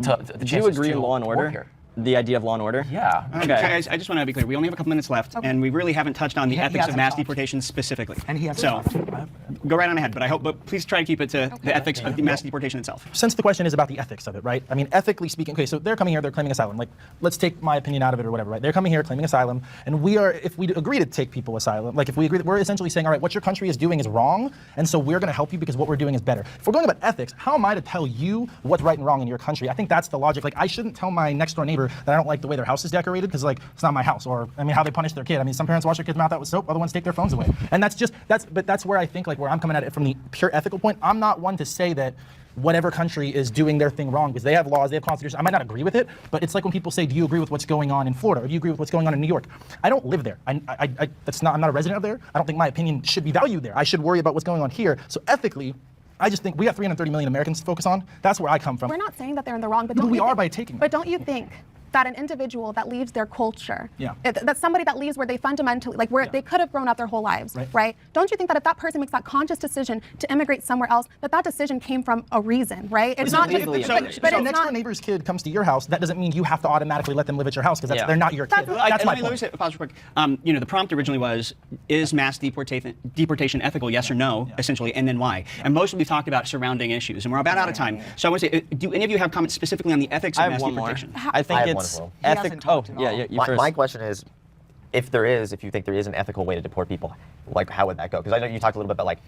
C: the
H: Do you agree in law and
C: work
H: order?
C: here.
H: The idea of law and order?
C: Yeah.
D: Okay. Guys, I just want to be clear. We only have a couple minutes left, and we really haven't touched on the ethics of
B: hasn't
D: mass
B: talked.
D: deportation specifically.
B: And he hasn't
D: So,
B: talked.
D: go right on ahead. But please try to keep it to the ethics of the mass deportation itself.
J: Since the question is about the ethics of it, right? I mean, ethically speaking, okay, so they're coming here, they're claiming asylum. Like, let's take my opinion out of it or whatever, right? They're coming here claiming asylum, and we are, if we agree to take people asylum, like if we agree, we're essentially saying, all right, what your country is doing is wrong, and so we're going to help you because what we're doing is better. If we're going about ethics, how am I to tell you what's right and wrong in your country? I think that's the logic. Like, I shouldn't tell my next door neighbor that I don't like the way their house is decorated because, like, it's not my house. Or, I mean, how they punish their kid. I mean, some parents wash their kids' mouth out with soap, other ones take their phones away. And that's where I think, like, where I'm coming at it from the pure ethical point. I'm not one to say that whatever country is doing their thing wrong because they have laws, they have constitutions. I might not agree with it, but it's like when people say, do you agree with what's going on in Florida? Or do you agree with what's going on in New York? I don't live there. I'm not a resident of there. I don't think my opinion should be valued there. I should worry about what's going on here. So ethically, I just think we have 330 million Americans to focus on. That's where I come from.
G: We're not saying that they're in the wrong, but
J: No,
G: don't
J: we
G: you
J: are
G: think-
J: by taking them.
G: But don't you think that an individual that leaves their culture,
J: Yeah.
G: that's somebody that leaves where they fundamentally, like where they could have grown up their whole lives, right? Don't you think that if that person makes that conscious decision to immigrate somewhere else, that decision came from a reason, right? It's not just,
J: but if next door neighbor's kid comes to your house, that doesn't mean you have to automatically let them live at your house because they're not your kid. That's my point.
D: Let me say, pause real quick. The prompt originally was, is mass deportation ethical, yes or no, essentially, and then why? And mostly we've talked about surrounding issues, and we're about out of time. So I want to say, do any of you have comments specifically on the ethics of mass deportation?
H: I think
K: I have
H: it's
K: one as well.
H: ethical. Oh, yeah, you first.
K: My question is, if you think there is an ethical way to deport people, like how would that go? Because I know you talked a little bit about like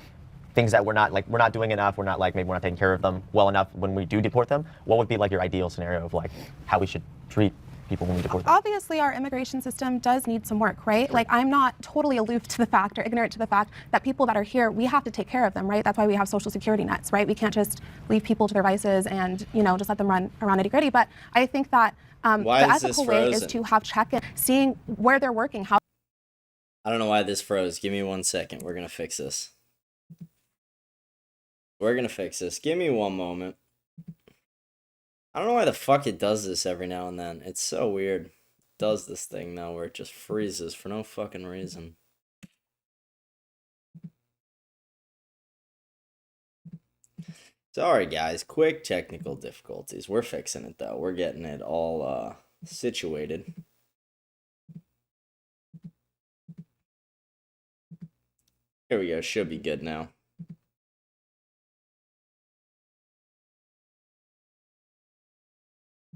K: things that we're not doing enough, maybe we're not taking care of them well enough when we do deport them. What would be like your ideal scenario of like how we should treat people when we deport them?
G: Obviously, our immigration system does need some work, right? Like, I'm not totally aloof to the fact or ignorant to the fact that people that are here, we have to take care of them, right? That's why we have social security nets, right? We can't just leave people to their vices and, just let them run around nitty-gritty. But I think that the ethical way is to have check-in, seeing where they're working, how.
A: I don't know why this froze. Give me 1 second. We're going to fix this. Give me one moment. I don't know why the fuck it does this every now and then. It's so weird. It does this thing now where it just freezes for no fucking reason. Sorry guys, quick technical difficulties. We're fixing it though. We're getting it all situated. Here we go. Should be good now.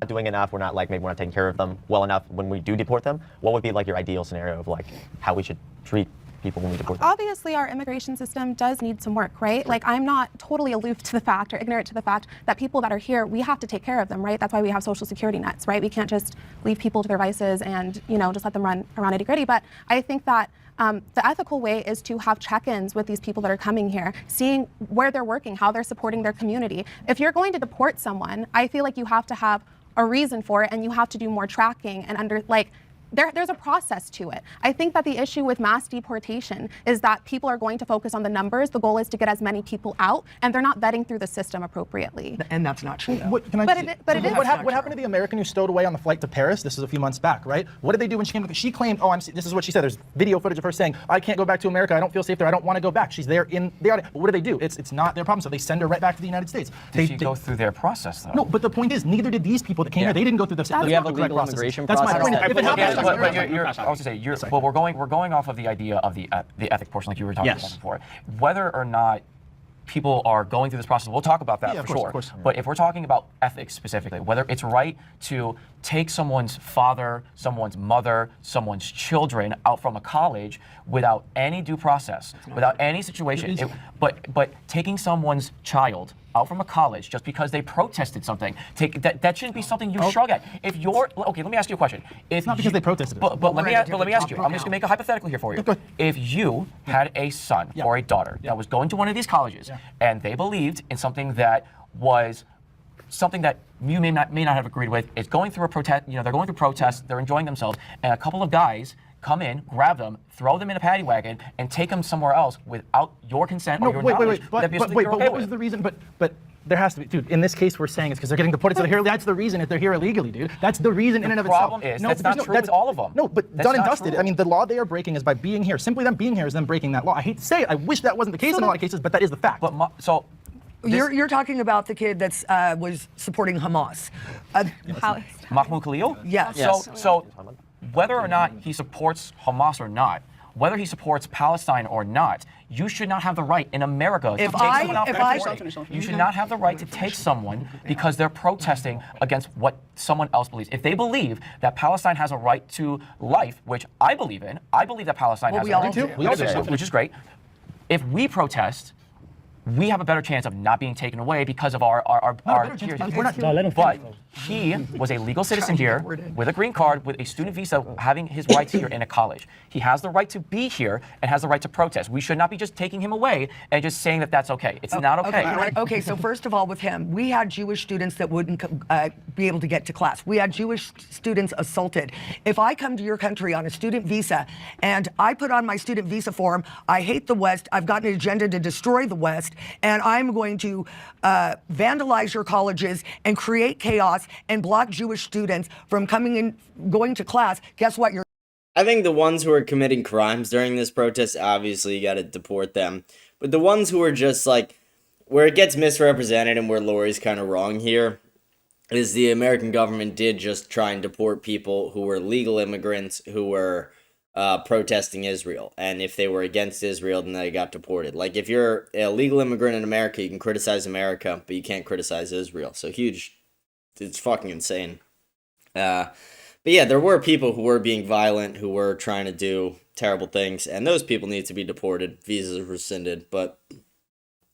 K: Not doing enough, maybe we're not taking care of them well enough when we do deport them. What would be like your ideal scenario of like how we should treat people when we deport them?
G: Obviously, our immigration system does need some work, right? Like, I'm not totally aloof to the fact or ignorant to the fact that people that are here, we have to take care of them, right? That's why we have social security nets, right? We can't just leave people to their vices and, just let them run around nitty-gritty. But I think that the ethical way is to have check-ins with these people that are coming here, seeing where they're working, how they're supporting their community. If you're going to deport someone, I feel like you have to have a reason for it, and you have to do more tracking and there's a process to it. I think that the issue with mass deportation is that people are going to focus on the numbers. The goal is to get as many people out, and they're not vetting through the system appropriately.
B: And that's not true.
J: What happened to the American who stowed away on the flight to Paris? This was a few months back, right? What did they do when she came? She claimed, this is what she said. There's video footage of her saying, I can't go back to America. I don't feel safe there. I don't want to go back. She's there in the audience. But what do? It's not their problem. So they send her right back to the United States.
C: Did she go through their process, though?
J: No, but the point is, neither did these people that came here. They didn't go through the
H: we have a
J: correct
H: legal
J: process.
H: immigration
J: That's
H: process.
J: my point. If it happens,
C: I was going to say, we're going off of the idea of the ethic portion, like you were talking about before. Whether or not people are going through this process, we'll talk about that for sure.
J: Of course.
C: But if we're talking about ethics specifically, whether it's right to take someone's father, someone's mother, someone's children out from a college without any due process, without any situation, but taking someone's child out from a college just because they protested something, that shouldn't be something you shrug at. If you're okay, let me ask you a question.
J: It's not because they protested.
C: But let me ask you. I'm just gonna make a hypothetical here for you. If you had a son or a daughter that was going to one of these colleges and they believed in something that was something that you may not have agreed with, it's going through a protest. They're going through protests. They're enjoying themselves, and a couple of guys come in, grab them, throw them in a paddy wagon, and take them somewhere else without your consent or your knowledge.
J: But what was the reason? But there has to be, dude. In this case, we're saying it's because they're getting deported. So they're here. That's the reason if they're here illegally, dude. That's the reason in and of itself.
C: The problem is that's not true with all of them.
J: No, but done and dusted. I mean, the law they are breaking is by being here. Simply them being here is them breaking that law. I hate to say it. I wish that wasn't the case in a lot of cases, but that is the fact.
B: You're talking about the kid that's was supporting Hamas.
C: Mahmoud Khalil?
B: Yes.
C: So whether or not he supports Hamas or not, whether he supports Palestine or not, you should not have the right in America to take someone out for deportation. You should not have the right to take someone because they're protesting against what someone else believes. If they believe that Palestine has a right to life, which I believe in, I believe that Palestine has a right to, which is great. If we protest, we have a better chance of not being taken away because of our But he was a legal citizen here with a green card, with a student visa, having his rights here in a college. He has the right to be here and has the right to protest. We should not be just taking him away and just saying that that's okay. It's not okay.
B: Okay, so first of all, with him, we had Jewish students that wouldn't be able to get to class. We had Jewish students assaulted. If I come to your country on a student visa and I put on my student visa form, I hate the West, I've got an agenda to destroy the West, and I'm going to vandalize your colleges and create chaos and block Jewish students from coming in, going to class, guess what?
A: I think the ones who are committing crimes during this protest, obviously you got to deport them. But the ones who are just like, where it gets misrepresented and where Lori's kind of wrong here, is the American government did just try and deport people who were legal immigrants who were protesting Israel. And if they were against Israel, then they got deported. Like, if you're a legal immigrant in America, you can criticize America, but you can't criticize Israel. So huge. It's fucking insane. But yeah, there were people who were being violent, who were trying to do terrible things, and those people need to be deported, visas rescinded. But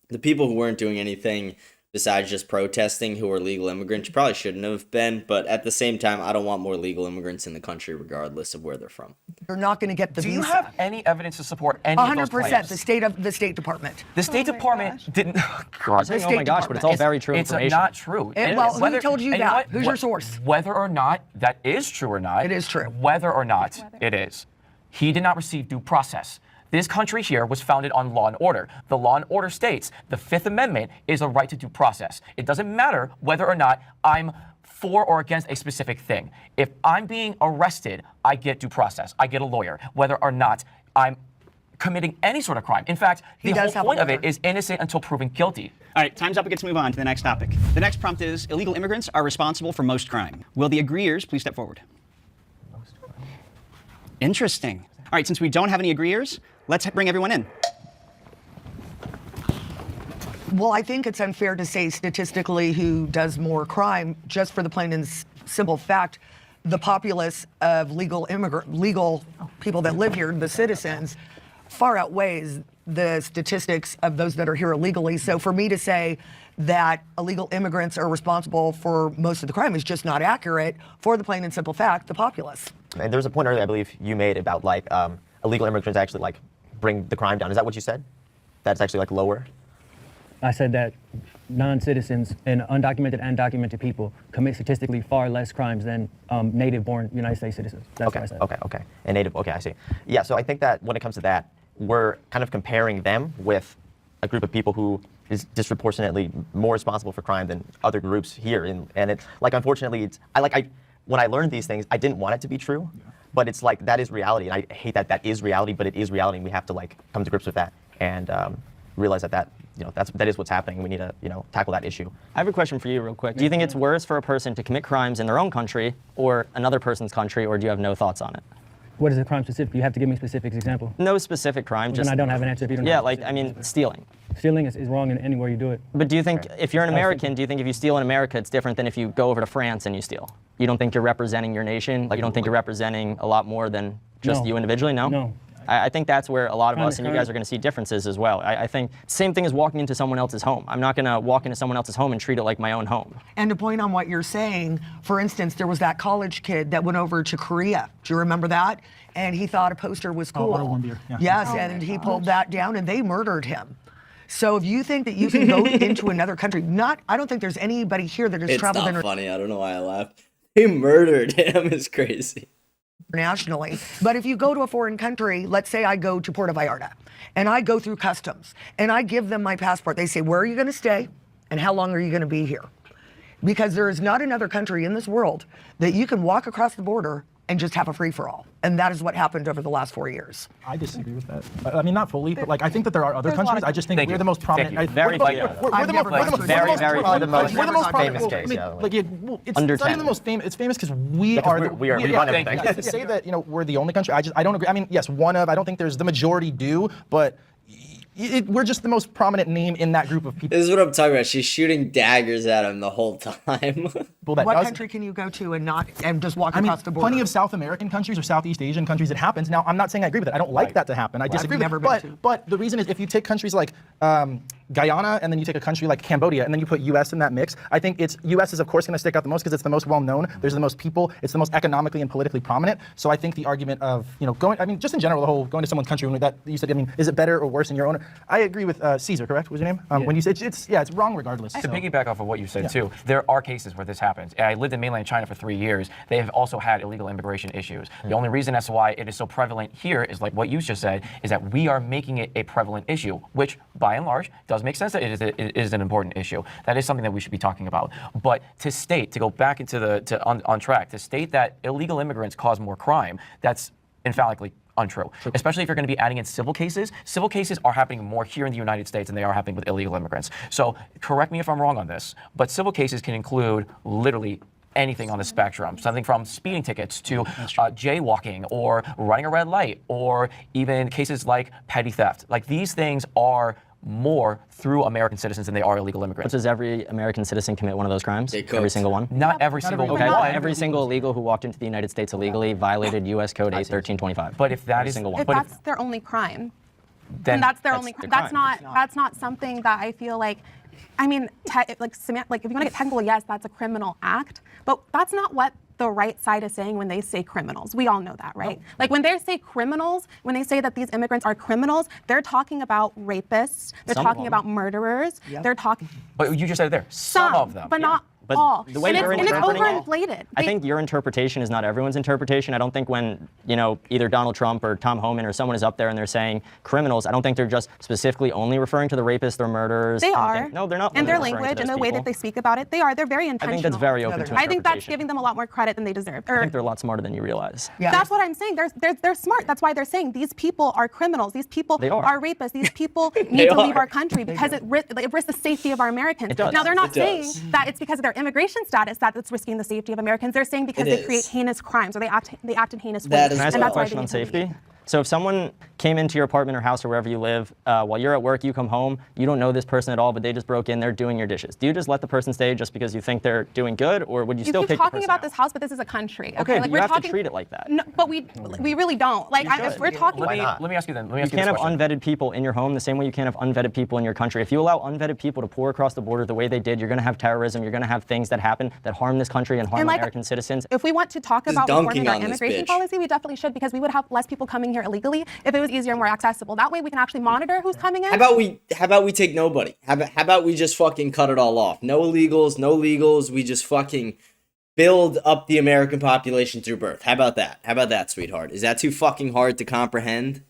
A: the people who weren't doing anything besides just protesting, who were legal immigrants, probably shouldn't have been. But at the same time, I don't want more legal immigrants in the country, regardless of where they're from.
B: You're not going to get the visa.
L: Do you have any evidence to support any of those
B: 100%.
L: claims?
B: The State Department.
L: The State Department didn't.
H: God, oh my gosh, but it's all very true
L: It's
H: information.
L: not true.
B: Well, who told you
L: and know
B: that?
L: what?
B: Who's your source?
L: Whether or not that is true or not.
B: It is true.
L: Whether or not it is. He did not receive due process. This country here was founded on law and order. The law and order states the Fifth Amendment is a right to due process. It doesn't matter whether or not I'm for or against a specific thing. If I'm being arrested, I get due process. I get a lawyer, whether or not I'm committing any sort of crime. In fact, the whole point of it is innocent until proven guilty.
D: All right, time's up. We get to move on to the next topic. The next prompt is, illegal immigrants are responsible for most crime. Will the agreeers please step forward? Interesting. All right, since we don't have any agreeers, let's bring everyone in.
B: Well, I think it's unfair to say statistically who does more crime, just for the plain and simple fact, the populace of legal people that live here, the citizens, far outweighs the statistics of those that are here illegally. So for me to say that illegal immigrants are responsible for most of the crime is just not accurate, for the plain and simple fact, the populace.
K: And there was a point earlier, I believe you made about like illegal immigrants actually like bring the crime down. Is that what you said? That's actually like lower?
F: I said that non-citizens and undocumented and documented people commit statistically far less crimes than native-born United States citizens. That's what I said.
K: Okay. And native, okay, I see. Yeah, so I think that when it comes to that, we're kind of comparing them with a group of people who is disproportionately more responsible for crime than other groups here. And it's like, unfortunately, when I learned these things, I didn't want it to be true, but it's like, that is reality. And I hate that that is reality, but it is reality, and we have to like come to grips with that and realize that that is what's happening. We need to tackle that issue.
H: I have a question for you real quick. Do you think it's worse for a person to commit crimes in their own country or another person's country, or do you have no thoughts on it?
F: What is the crime specific? You have to give me a specific example.
H: No specific crime.
F: Then I don't have an answer if you don't.
H: Yeah, like, I mean, stealing.
F: Stealing is wrong in anywhere you do it.
H: But do you think, if you're an American, do you think if you steal in America, it's different than if you go over to France and you steal? You don't think you're representing your nation? Like, you don't think you're representing a lot more than just you individually? No?
F: No.
H: I think that's where a lot of us and you guys are going to see differences as well. I think same thing as walking into someone else's home. I'm not going to walk into someone else's home and treat it like my own home.
B: And to point on what you're saying, for instance, there was that college kid that went over to Korea. Do you remember that? And he thought a poster was cool.
J: One beer. Yeah.
B: Yes, and he pulled that down and they murdered him. So if you think that you can go into another country, I don't think there's anybody here that has traveled.
A: It's not funny. I don't know why I laughed. He murdered him. It's crazy.
B: Internationally. But if you go to a foreign country, let's say I go to Puerto Vallarta and I go through customs and I give them my passport, they say, where are you going to stay and how long are you going to be here? Because there is not another country in this world that you can walk across the border and just have a free-for-all. And that is what happened over the last 4 years.
J: I disagree with that. I mean, not fully, but like I think that there are other countries. I just think we're the most prominent.
H: We're the
J: most
K: famous case.
J: It's not even the most famous. It's famous because we run everything. To say that we're the only country, I don't agree. I mean, yes, one of. I don't think there's the majority do, but. We're just the most prominent name in that group of people.
A: This is what I'm talking about. She's shooting daggers at him the whole time.
B: What country can you go to and just walk across the border?
J: Plenty of South American countries or Southeast Asian countries it happens. Now, I'm not saying I agree with it. I don't like that to happen. I disagree with it. But the reason is if you take countries like Guyana and then you take a country like Cambodia and then you put U.S. in that mix, I think U.S. is of course going to stick out the most because it's the most well-known. There's the most people. It's the most economically and politically prominent. So I think the argument of going, I mean, just in general, the whole going to someone's country that you said, I mean, is it better or worse in your own? I agree with Caesar, correct? What was your name? When you say it's wrong regardless.
L: To piggyback off of what you said too, there are cases where this happens. I lived in mainland China for 3 years. They have also had illegal immigration issues. The only reason as to why it is so prevalent here is like what you just said, is that we are making it a prevalent issue, which by and large does does make sense that it is an important issue. That is something that we should be talking about. But to go back into on track, to state that illegal immigrants cause more crime, that's emphatically untrue. Especially if you're going to be adding in civil cases. Civil cases are happening more here in the United States than they are happening with illegal immigrants. So correct me if I'm wrong on this, but civil cases can include literally anything on the spectrum, something from speeding tickets to jaywalking or running a red light, or even cases like petty theft. Like, these things are more through American citizens than they are illegal immigrants.
H: Does every American citizen commit one of those crimes?
A: Every
H: single one?
L: Not every single one.
H: Every single illegal who walked into the United States illegally violated U.S. Code 1325.
L: But if that is
G: If that's their only crime, then that's their only crime. That's not something that I feel like. I mean, like if you want to get technical, yes, that's a criminal act, but that's not what the right side is saying when they say criminals. We all know that, right? No. Like, when they say criminals, when they say that these immigrants are criminals, they're talking about rapists, they're talking about murderers, they're talking.
L: But you just said it there. Some of them,
G: but not.
H: But
G: all.
H: the way
G: and
H: you're
G: it's
H: interpreting
G: overinflated.
H: I think your interpretation is not everyone's interpretation. I don't think when, either Donald Trump or Tom Homan or someone is up there and they're saying criminals, I don't think they're just specifically only referring to the rapists or murderers.
G: They are.
H: No, they're not.
G: And their language and the way that they speak about it, they are. They're very intentional.
H: I think that's very open to interpretation.
G: I think that's giving them a lot more credit than they deserve.
H: I think they're a lot smarter than you realize.
G: Yeah. That's what I'm saying. They're smart. That's why they're saying these people are criminals. These people are rapists. These people need to leave our country because it risks the safety of our Americans.
H: It does.
G: Now, they're not saying that it's because of their immigration status that's risking the safety of Americans. They're saying because they create heinous crimes or they act in heinous ways.
H: Can I ask you a question on safety? So if someone came into your apartment or house or wherever you live, while you're at work, you come home, you don't know this person at all, but they just broke in, they're doing your dishes. Do you just let the person stay just because you think they're doing good, or would you still
G: keep
H: kick the person
G: talking about
H: out?
G: this house, but this is a country.
H: Okay,
G: like,
H: you have to treat it like that.
G: No, but we really don't. Like, if we're talking.
L: Let me ask you then.
H: You can't have unvetted people in your home the same way you can't have unvetted people in your country. If you allow unvetted people to pour across the border the way they did, you're going to have terrorism. You're going to have things that happen that harm this country and harm American citizens.
G: If we want to talk about reforming our immigration policy, we definitely should, because we would have less people coming here illegally if it was easier and more accessible. That way we can actually monitor who's coming in.
A: How about we take nobody? How about we just fucking cut it all off? No illegals, no legals. We just fucking build up the American population through birth. How about that? How about that, sweetheart? Is that too fucking hard to comprehend?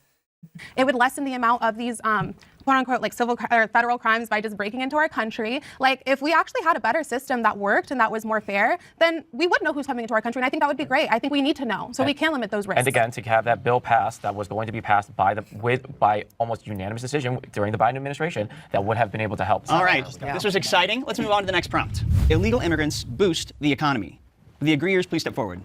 G: It would lessen the amount of these quote unquote like civil or federal crimes by just breaking into our country. Like, if we actually had a better system that worked and that was more fair, then we would know who's coming into our country, and I think that would be great. I think we need to know so we can limit those risks.
L: And again, to have that bill passed that was going to be passed by almost unanimous decision during the Biden administration, that would have been able to help.
D: All right, this was exciting. Let's move on to the next prompt. Illegal immigrants boost the economy. Will the agreeers please step forward?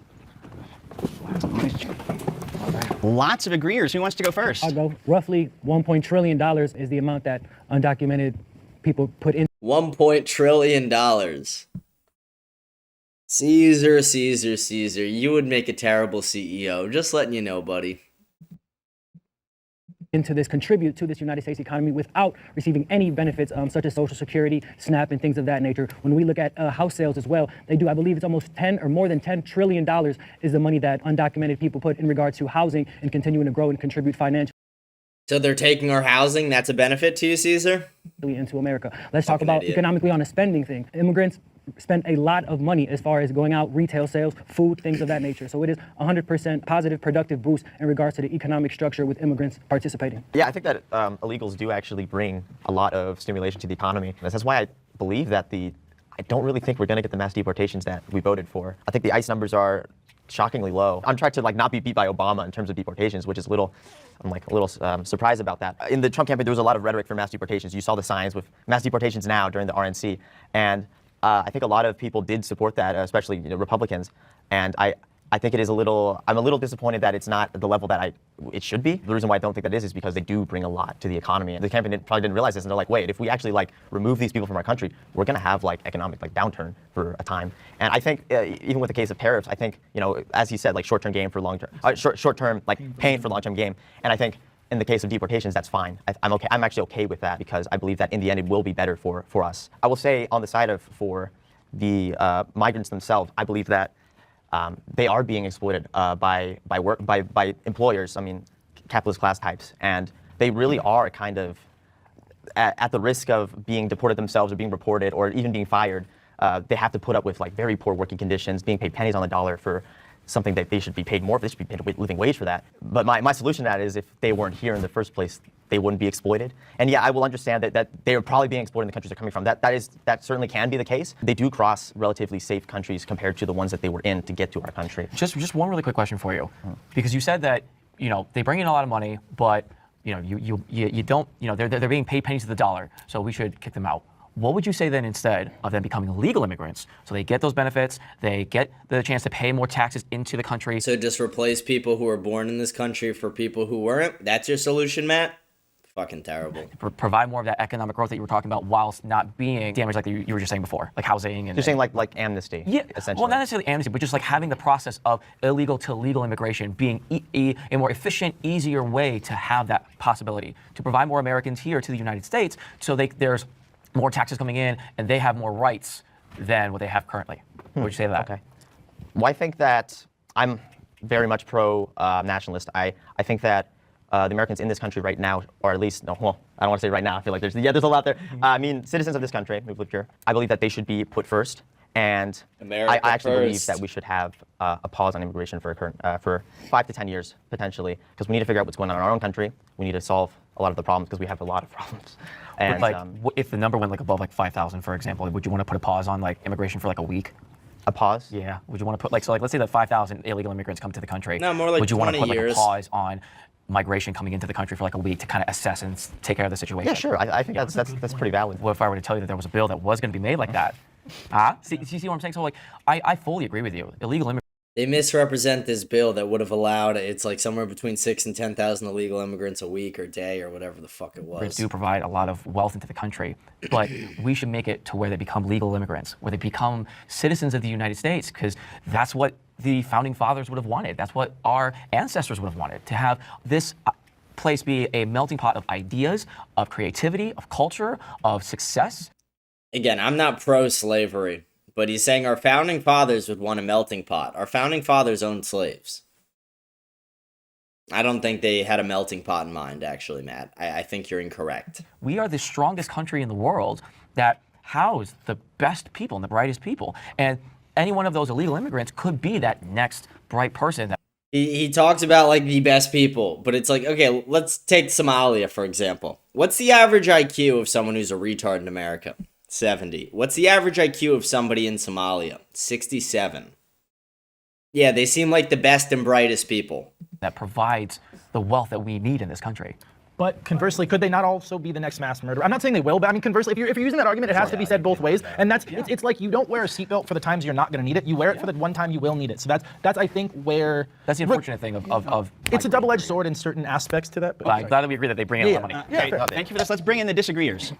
D: Lots of agreeers. Who wants to go first?
F: I'll go. Roughly $1 trillion is the amount that undocumented people put in.
A: $1 trillion. Caesar, Caesar, Caesar. You would make a terrible CEO. Just letting you know, buddy.
F: Into this, contribute to this United States economy without receiving any benefits such as Social Security, SNAP, and things of that nature. When we look at house sales as well, they do, I believe it's almost 10 or more than $10 trillion is the money that undocumented people put in regards to housing and continuing to grow and contribute financially.
A: So they're taking our housing? That's a benefit to you, Caesar?
F: Into America. Let's talk about economically on a spending thing. Immigrants spend a lot of money as far as going out, retail sales, food, things of that nature. So it is 100% positive, productive boost in regards to the economic structure with immigrants participating.
K: Yeah, I think that illegals do actually bring a lot of stimulation to the economy. That's why I believe that I don't really think we're going to get the mass deportations that we voted for. I think the ICE numbers are shockingly low. I'm trying to not be beat by Obama in terms of deportations, which is I'm a little surprised about that. In the Trump campaign, there was a lot of rhetoric for mass deportations. You saw the signs with mass deportations now during the RNC, and I think a lot of people did support that, especially Republicans. And I think I'm a little disappointed that it's not at the level that it should be. The reason why I don't think that is because they do bring a lot to the economy. And the campaign probably didn't realize this, and they're like, wait, if we actually remove these people from our country, we're going to have economic downturn for a time. And I think even with the case of tariffs, I think as he said, short-term gain for long-term, short-term pain for long-term gain. And I think in the case of deportations, that's fine. I'm okay. I'm actually okay with that because I believe that in the end it will be better for us. I will say on the side for the migrants themselves, I believe that they are being exploited by employers. I mean, capitalist class types, and they really are kind of at the risk of being deported themselves or being reported or even being fired. They have to put up with very poor working conditions, being paid pennies on the dollar for something that they should be paid more for. They should be paid a living wage for that. But my solution to that is if they weren't here in the first place, they wouldn't be exploited. And yeah, I will understand that they are probably being exploited in the countries they're coming from. That certainly can be the case. They do cross relatively safe countries compared to the ones that they were in to get to our country.
C: Just one really quick question for you, because you said that they bring in a lot of money, but you don't they're being paid pennies to the dollar, so we should kick them out. What would you say then instead of them becoming legal immigrants? So they get those benefits, they get the chance to pay more taxes into the country.
A: So just replace people who were born in this country for people who weren't? That's your solution, Matt? Fucking terrible.
C: Provide more of that economic growth that you were talking about whilst not being damaged like you were just saying before, like housing and...
K: You're saying like amnesty,
C: yeah,
K: essentially.
C: well, not necessarily amnesty, but just like having the process of illegal to legal immigration being a more efficient, easier way to have that possibility, to provide more Americans here to the United States so there's more taxes coming in and they have more rights than what they have currently. What would you say to that?
K: Okay. Well, I think that I'm very much pro-nationalist. I think that the Americans in this country right now, or at least, no, well, I don't want to say right now. I feel like there's a lot there. I mean, citizens of this country who've lived here, I believe that they should be put first. And I actually believe that we should have a pause on immigration for 5 to 10 years, potentially, because we need to figure out what's going on in our own country. We need to solve a lot of the problems because we have a lot of problems. And
C: if the number went like above like 5,000, for example, would you want to put a pause on like immigration for like a week?
K: A pause?
C: Yeah. Would you want to put let's say that 5,000 illegal immigrants come to the country.
A: No, more like
C: would you want to
A: 20
C: put like
A: years.
C: a pause on migration coming into the country for like a week to kind of assess and take care of the situation?
K: Yeah, sure. I think that's pretty valid.
C: What if I were to tell you that there was a bill that was going to be made like that? See what I'm saying? So like, I fully agree with you. Illegal immigrants.
A: They misrepresent this bill that would have allowed, it's like somewhere between 6,000 and 10,000 illegal immigrants a week or day or whatever the fuck it was.
C: Do provide a lot of wealth into the country, but we should make it to where they become legal immigrants, where they become citizens of the United States, because that's what the founding fathers would have wanted. That's what our ancestors would have wanted, to have this place be a melting pot of ideas, of creativity, of culture, of success.
A: Again, I'm not pro-slavery, but he's saying our founding fathers would want a melting pot. Our founding fathers owned slaves. I don't think they had a melting pot in mind, actually, Matt. I think you're incorrect.
C: We are the strongest country in the world that house the best people and the brightest people. And any one of those illegal immigrants could be that next bright person. That
A: He talks about like the best people, but it's like, okay, let's take Somalia, for example. What's the average IQ of someone who's a retard in America? 70. What's the average IQ of somebody in Somalia? 67. Yeah, they seem like the best and brightest people.
C: that provides the wealth that we need in this country.
J: But conversely, could they not also be the next mass murderer? I'm not saying they will, but I mean, conversely, if you're using that argument, it has to be said both ways. And that's it's like you don't wear a seatbelt for the times you're not going to need it. You wear it for the one time you will need it. So that's I think where
C: that's the unfortunate thing of
J: it's a double-edged sword in certain aspects to that. But
C: I'm glad that we agree that they bring in a lot of money.
D: Okay, thank you for this. Let's bring in the disagreeers.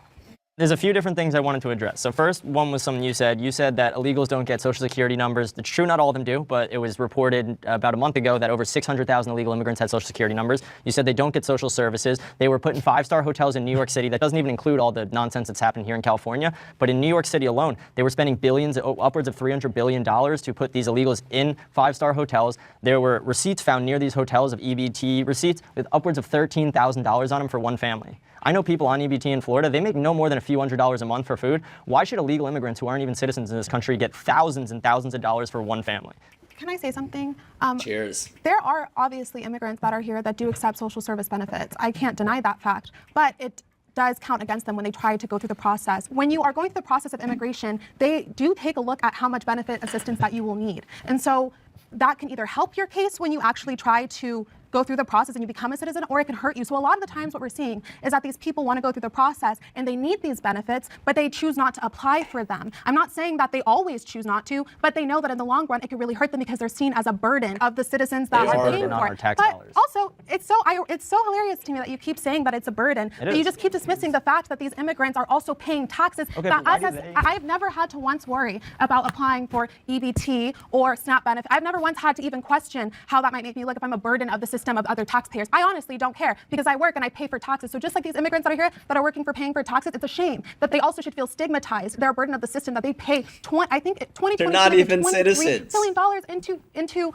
H: There's a few different things I wanted to address. So first, one was something you said. You said that illegals don't get Social Security numbers. It's true, not all of them do, but it was reported about a month ago that over 600,000 illegal immigrants had Social Security numbers. You said they don't get social services. They were put in 5-star hotels in New York City. That doesn't even include all the nonsense that's happened here in California. But in New York City alone, they were spending billions, upwards of $300 billion to put these illegals in 5-star hotels. There were receipts found near these hotels of EBT receipts with upwards of $13,000 on them for one family. I know people on EBT in Florida, they make no more than a few $100s a month for food. Why should illegal immigrants who aren't even citizens in this country get thousands and thousands of dollars for one family?
G: Can I say something?
A: Cheers.
G: There are obviously immigrants that are here that do accept social service benefits. I can't deny that fact, but it does count against them when they try to go through the process. When you are going through the process of immigration, they do take a look at how much benefit assistance that you will need. And so that can either help your case when you actually try to go through the process and you become a citizen, or it can hurt you. So a lot of the times what we're seeing is that these people want to go through the process and they need these benefits, but they choose not to apply for them. I'm not saying that they always choose not to, but they know that in the long run it could really hurt them because they're seen as a burden of the citizens that are paying for it. But also, it's so hilarious to me that you keep saying that it's a burden, but you just keep dismissing the fact that these immigrants are also paying taxes. I've never had to once worry about applying for EBT or SNAP benefit. I've never once had to even question how that might make me look if I'm a burden of the system of other taxpayers. I honestly don't care because I work and I pay for taxes. So just like these immigrants that are here that are working for paying for taxes, it's a shame that they also should feel stigmatized. They're a burden of the system that they pay
A: They're not even citizens.
G: $23 billion into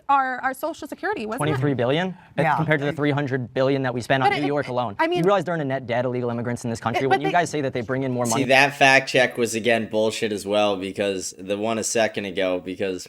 G: our Social Security.
H: 23 billion?
B: Yeah.
H: Compared to the 300 billion that we spend on New York alone.
G: I mean,
H: you realize they're in a net debt, illegal immigrants in this country. When you guys say that they bring in more money.
A: See, that fact check was again bullshit as well, because the one a second ago, because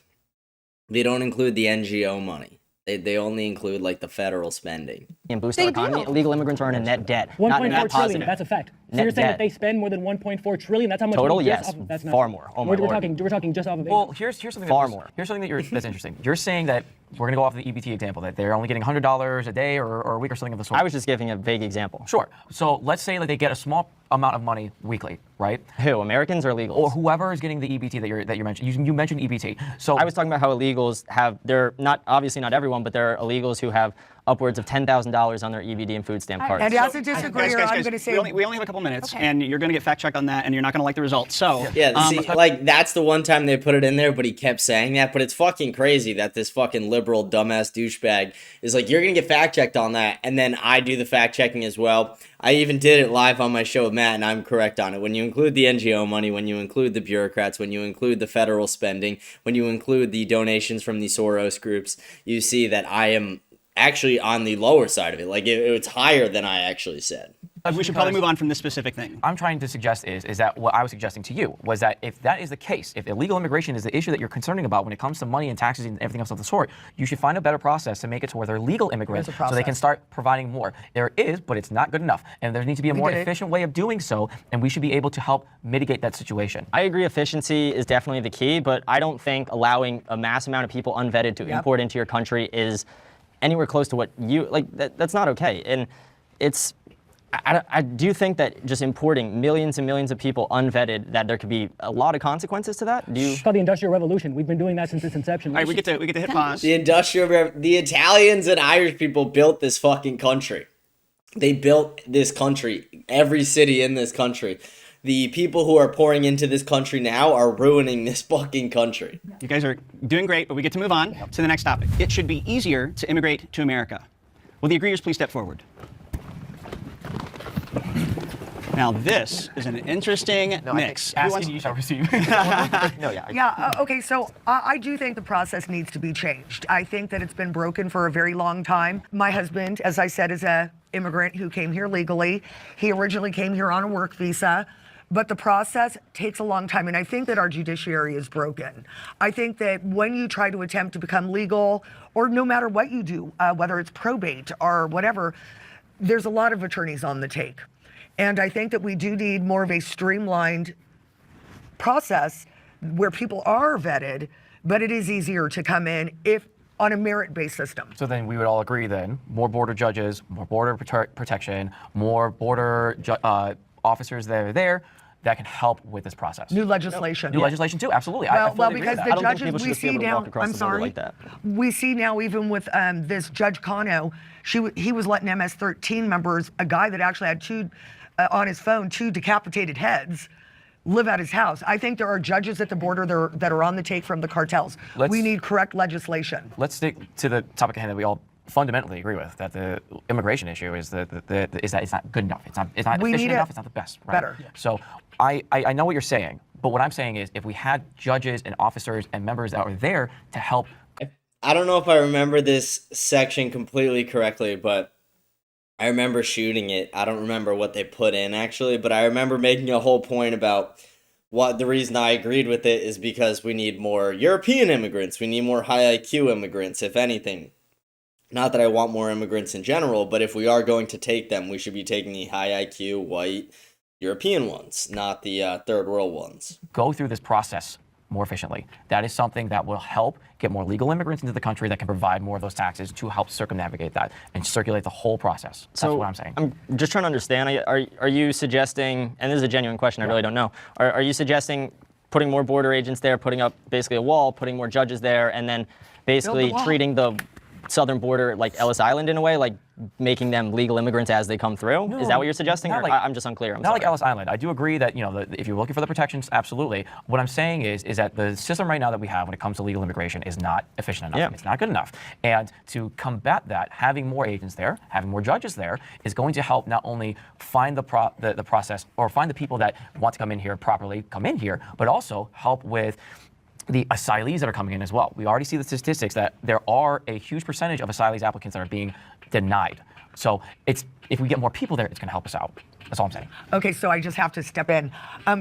A: they don't include the NGO money. They only include like the federal spending.
H: And boost
G: They
H: our economy.
G: do.
H: Illegal immigrants are in a net debt,
F: 1.4
H: not net
F: trillion,
H: positive.
F: that's a fact. So
H: Net
F: you're saying
H: debt.
F: that they spend more than 1.4 trillion? That's how much
H: Total?
F: money just
H: Yes.
F: off of, that's not
H: Far
F: true.
H: more. Oh my
F: we're
H: Lord.
F: talking just off of
L: Well, here's something
H: Far
L: that's,
H: more.
L: Here's something that's interesting. You're saying that we're going to go off the EBT example, that they're only getting $100 a day or a week or something of the sort.
H: I was just giving a vague example.
L: Sure. So let's say that they get a small amount of money weekly, right?
H: Who? Americans or illegals?
L: Or whoever is getting the EBT that you mentioned. You mentioned EBT. So
H: I was talking about how illegals have, they're not, obviously not everyone, but there are illegals who have upwards of $10,000 on their EBT and food stamp cards.
B: And as a disagreeer, I'm going to say
D: we only have a couple minutes,
G: Okay.
D: and you're going to get fact checked on that, and you're not going to like the results. So
A: Yeah, see, like that's the one time they put it in there, but he kept saying that. But it's fucking crazy that this fucking liberal dumbass douchebag is like, you're gonna get fact checked on that, and then I do the fact checking as well. I even did it live on my show with Matt, and I'm correct on it. When you include the NGO money, when you include the bureaucrats, when you include the federal spending, when you include the donations from the Soros groups, you see that I am actually on the lower side of it. Like it's higher than I actually said.
D: we should probably move on from this specific thing.
L: I'm trying to suggest is that what I was suggesting to you was that if that is the case, if illegal immigration is the issue that you're concerning about when it comes to money and taxes and everything else of the sort, you should find a better process to make it to where they're legal immigrants so they can start providing more. There is, but it's not good enough. And there needs to be a more efficient way of doing so, and we should be able to help mitigate that situation.
H: I agree efficiency is definitely the key, but I don't think allowing a mass amount of people unvetted to import into your country is anywhere close to what you, like, that's not okay. And it's, I do think that just importing millions and millions of people unvetted, that there could be a lot of consequences to that.
F: It's called the Industrial Revolution. We've been doing that since its inception.
D: All right, we get to hit pause.
A: The the Italians and Irish people built this fucking country. They built this country, every city in this country. The people who are pouring into this country now are ruining this fucking country.
D: You guys are doing great, but we get to move on to the next topic. It should be easier to immigrate to America. Will the agreeers please step forward? Now this is an interesting mix.
L: Ask and you shall receive.
B: Okay, so I do think the process needs to be changed. I think that it's been broken for a very long time. My husband, as I said, is an immigrant who came here legally. He originally came here on a work visa, but the process takes a long time, and I think that our judiciary is broken. I think that when you try to attempt to become legal, or no matter what you do, whether it's probate or whatever, there's a lot of attorneys on the take. And I think that we do need more of a streamlined process where people are vetted, but it is easier to come in if on a merit-based system.
L: So then we would all agree then, more border judges, more border protection, more border officers that are there that can help with this process.
B: New legislation.
L: New legislation too, absolutely.
B: Well, because the judges we see now,
H: I'm sorry.
B: We see now even with this Judge Cano, he was letting MS-13 members, a guy that actually had on his phone, 2 decapitated heads, live at his house. I think there are judges at the border that are on the take from the cartels. We need correct legislation.
L: Let's stick to the topic at hand that we all fundamentally agree with, that the immigration issue is that it's not good enough. It's not efficient enough. It's not the best. Right?
B: Better.
L: So I know what you're saying, but what I'm saying is if we had judges and officers and members that were there to help.
A: I don't know if I remember this section completely correctly, but I remember shooting it. I don't remember what they put in actually, but I remember making a whole point about what the reason I agreed with it is because we need more European immigrants. We need more high IQ immigrants, if anything. Not that I want more immigrants in general, but if we are going to take them, we should be taking the high IQ, white, European ones, not the third world ones.
L: Go through this process more efficiently. That is something that will help get more legal immigrants into the country that can provide more of those taxes to help circumnavigate that and circulate the whole process. That's what I'm saying.
H: I'm just trying to understand. Are you suggesting, and this is a genuine question, I really don't know, are you suggesting putting more border agents there, putting up basically a wall, putting more judges there, and then basically treating the southern border like Ellis Island in a way, like making them legal immigrants as they come through?
L: No,
H: is that what you're suggesting? Or I'm just unclear.
L: Not like Ellis Island. I do agree that if you're looking for the protections, absolutely. What I'm saying is that the system right now that we have when it comes to legal immigration is not efficient enough.
H: Yeah.
L: It's not good enough. And to combat that, having more agents there, having more judges there, is going to help not only find the process or find the people that want to come in here properly, come in here, but also help with the asylees that are coming in as well. We already see the statistics that there are a huge percentage of asylees applicants that are being denied. So if we get more people there, it's going to help us out. That's all I'm saying.
B: Okay, so I just have to step in.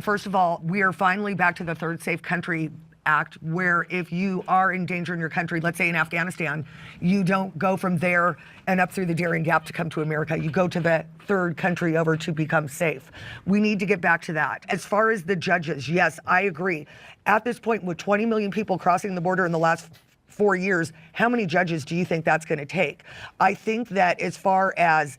B: First of all, we are finally back to the third safe country act where if you are in danger in your country, let's say in Afghanistan, you don't go from there and up through the Darien Gap to come to America. You go to the third country over to become safe. We need to get back to that. As far as the judges, yes, I agree. At this point, with 20 million people crossing the border in the last 4 years, how many judges do you think that's going to take? I think that as far as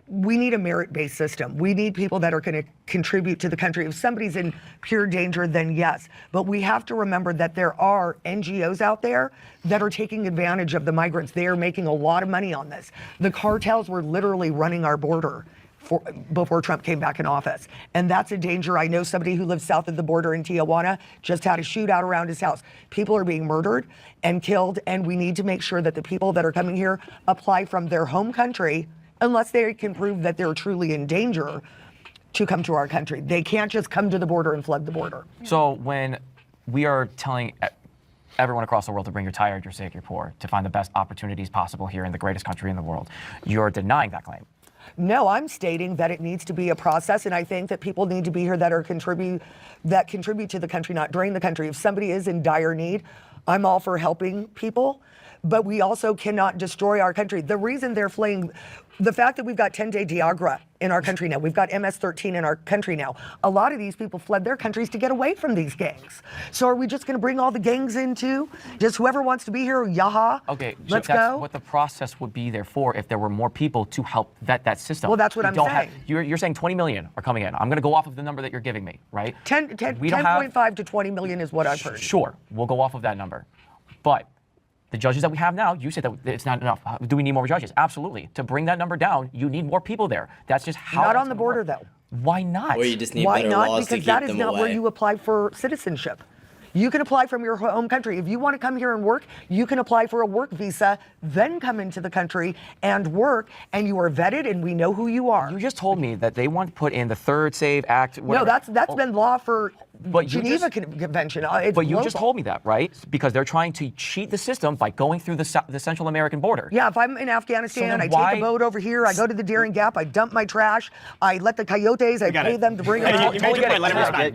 B: we need a merit-based system. We need people that are going to contribute to the country. If somebody's in pure danger, then yes. But we have to remember that there are NGOs out there that are taking advantage of the migrants. They are making a lot of money on this. The cartels were literally running our border before Trump came back in office. And that's a danger. I know somebody who lives south of the border in Tijuana just had a shootout around his house. People are being murdered and killed, and we need to make sure that the people that are coming here apply from their home country unless they can prove that they're truly in danger to come to our country. They can't just come to the border and flood the border.
L: So when we are telling everyone across the world to bring you're tired, you're sick, you're poor, to find the best opportunities possible here in the greatest country in the world, you're denying that claim.
B: No, I'm stating that it needs to be a process, and I think that people need to be here that contribute to the country, not drain the country. If somebody is in dire need, I'm all for helping people, but we also cannot destroy our country. The reason they're fleeing, the fact that we've got 10-day Diagra in our country now, we've got MS-13 in our country now. A lot of these people fled their countries to get away from these gangs. So are we just going to bring all the gangs in too? Just whoever wants to be here, yaha,
L: okay,
B: let's
L: so that's
B: go?
L: what the process would be there for if there were more people to help vet that system.
B: Well, that's what I'm saying.
L: You're saying 20 million are coming in. I'm going to go off of the number that you're giving me, right?
B: 10.5 to 20 million is what I've heard.
L: Sure, we'll go off of that number. But the judges that we have now, you said that it's not enough. Do we need more judges? Absolutely. To bring that number down, you need more people there. That's just how.
B: Not on the border, though.
L: Why not?
A: Or you just need
B: Why
A: better
B: not?
A: laws to
B: Because
A: keep
B: that is
A: them
B: not
A: away.
B: where you apply for citizenship. You can apply from your home country. If you want to come here and work, you can apply for a work visa, then come into the country and work, and you are vetted and we know who you are.
L: You just told me that they want to put in the Third Save Act.
B: No, that's been law for Geneva Convention. It's
L: but you just
B: global.
L: told me that, right? Because they're trying to cheat the system by going through the Central American border.
B: Yeah, if I'm in Afghanistan,
L: then
B: I
L: why-
B: take a boat over here, I go to the Darien Gap, I dump my trash, I let the coyotes, I pay them to bring it out.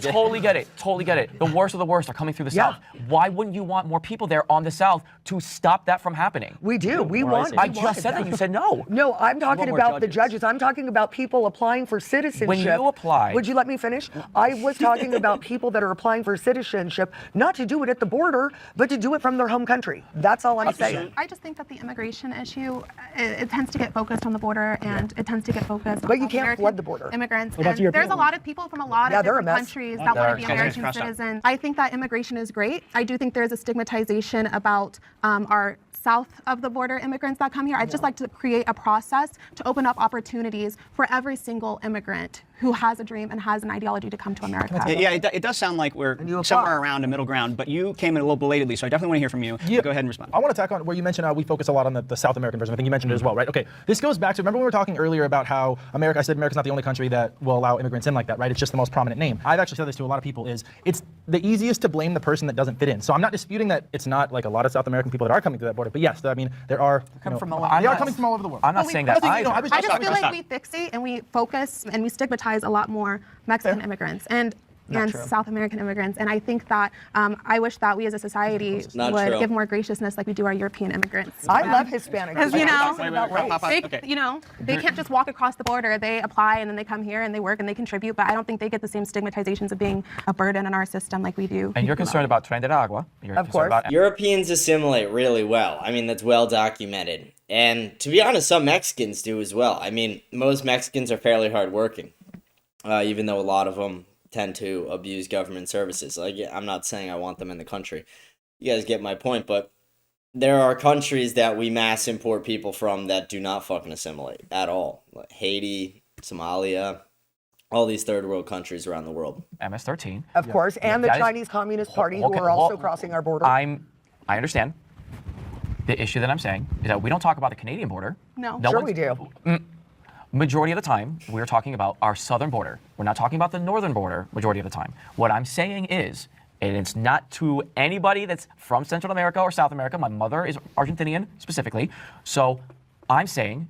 L: Totally get it. Totally get it. The worst of the worst are coming through the
B: Yeah.
L: South. Why wouldn't you want more people there on the South to stop that from happening?
B: We do. We want.
L: I just said that. You said no.
B: No, I'm talking
H: more
B: about the
H: judges.
B: judges. I'm talking about people applying for citizenship.
L: When you apply-
B: Would you let me finish? I was talking about people that are applying for citizenship, not to do it at the border, but to do it from their home country. That's all I'm saying.
G: I just think that the immigration issue, it tends to get focused on the border, and it tends to get focused on
B: But you can't
G: American
B: flood the border.
G: immigrants.
F: What about
G: And
F: European
G: there's a lot of people from a lot
B: Yeah,
G: of
B: they're a
G: different
B: mess.
G: countries that want to be
D: Guys,
G: American
D: crossed out.
G: citizens. I think that immigration is great. I do think there's a stigmatization about our south of the border immigrants that come here. I'd just like to create a process to open up opportunities for every single immigrant who has a dream and has an ideology to come to America.
D: Yeah, it does sound like we're
B: you apply.
D: somewhere around a middle ground, but you came in a little belatedly, so I definitely want to hear from you.
J: Yeah.
D: Go ahead and respond.
J: I want to tack on where you mentioned we focus a lot on the South American version. I think you mentioned it as well, right? Okay, this goes back to, remember when we were talking earlier about how I said America's not the only country that will allow immigrants in like that, right? It's just the most prominent name. I've actually said this to a lot of people, it's the easiest to blame the person that doesn't fit in. So I'm not disputing that it's not like a lot of South American people that are coming to that border, but yes, I mean, there are,
B: from all
J: they
B: over
J: are
B: the
J: coming from all over the world.
L: I'm not saying that
J: I
L: either.
J: was
G: I just feel
D: Stop.
G: like we fixate and we focus and we stigmatize a lot more Mexican immigrants and
B: true.
G: South American immigrants. And I think that I wish that we as a society
A: Not
G: would
A: true.
G: give more graciousness like we do our European immigrants.
B: I love Hispanics.
G: Because, you know,
D: Wait,
G: they, you know, they can't just walk across the border. They apply and then they come here and they work and they contribute. But I don't think they get the same stigmatizations of being a burden in our system like we do.
L: And you're concerned about Tren de Agua. You're
B: Of
L: concerned
B: course.
L: about
A: Europeans assimilate really well. I mean, that's well documented. And to be honest, some Mexicans do as well. I mean, most Mexicans are fairly hardworking, even though a lot of them tend to abuse government services. Like, I'm not saying I want them in the country. You guys get my point, but there are countries that we mass import people from that do not fucking assimilate at all. Like Haiti, Somalia, all these third world countries around the world.
L: MS-13.
B: Of course, and the
L: That is-
B: Chinese Communist Party,
L: Okay,
B: who are also
L: well,
B: crossing our border.
L: I understand. The issue that I'm saying is that we don't talk about the Canadian border.
G: No.
B: Sure
L: one's-
B: we do.
L: Majority of the time, we're talking about our southern border. We're not talking about the northern border majority of the time. What I'm saying is, and it's not to anybody that's from Central America or South America. My mother is Argentinian specifically. So I'm saying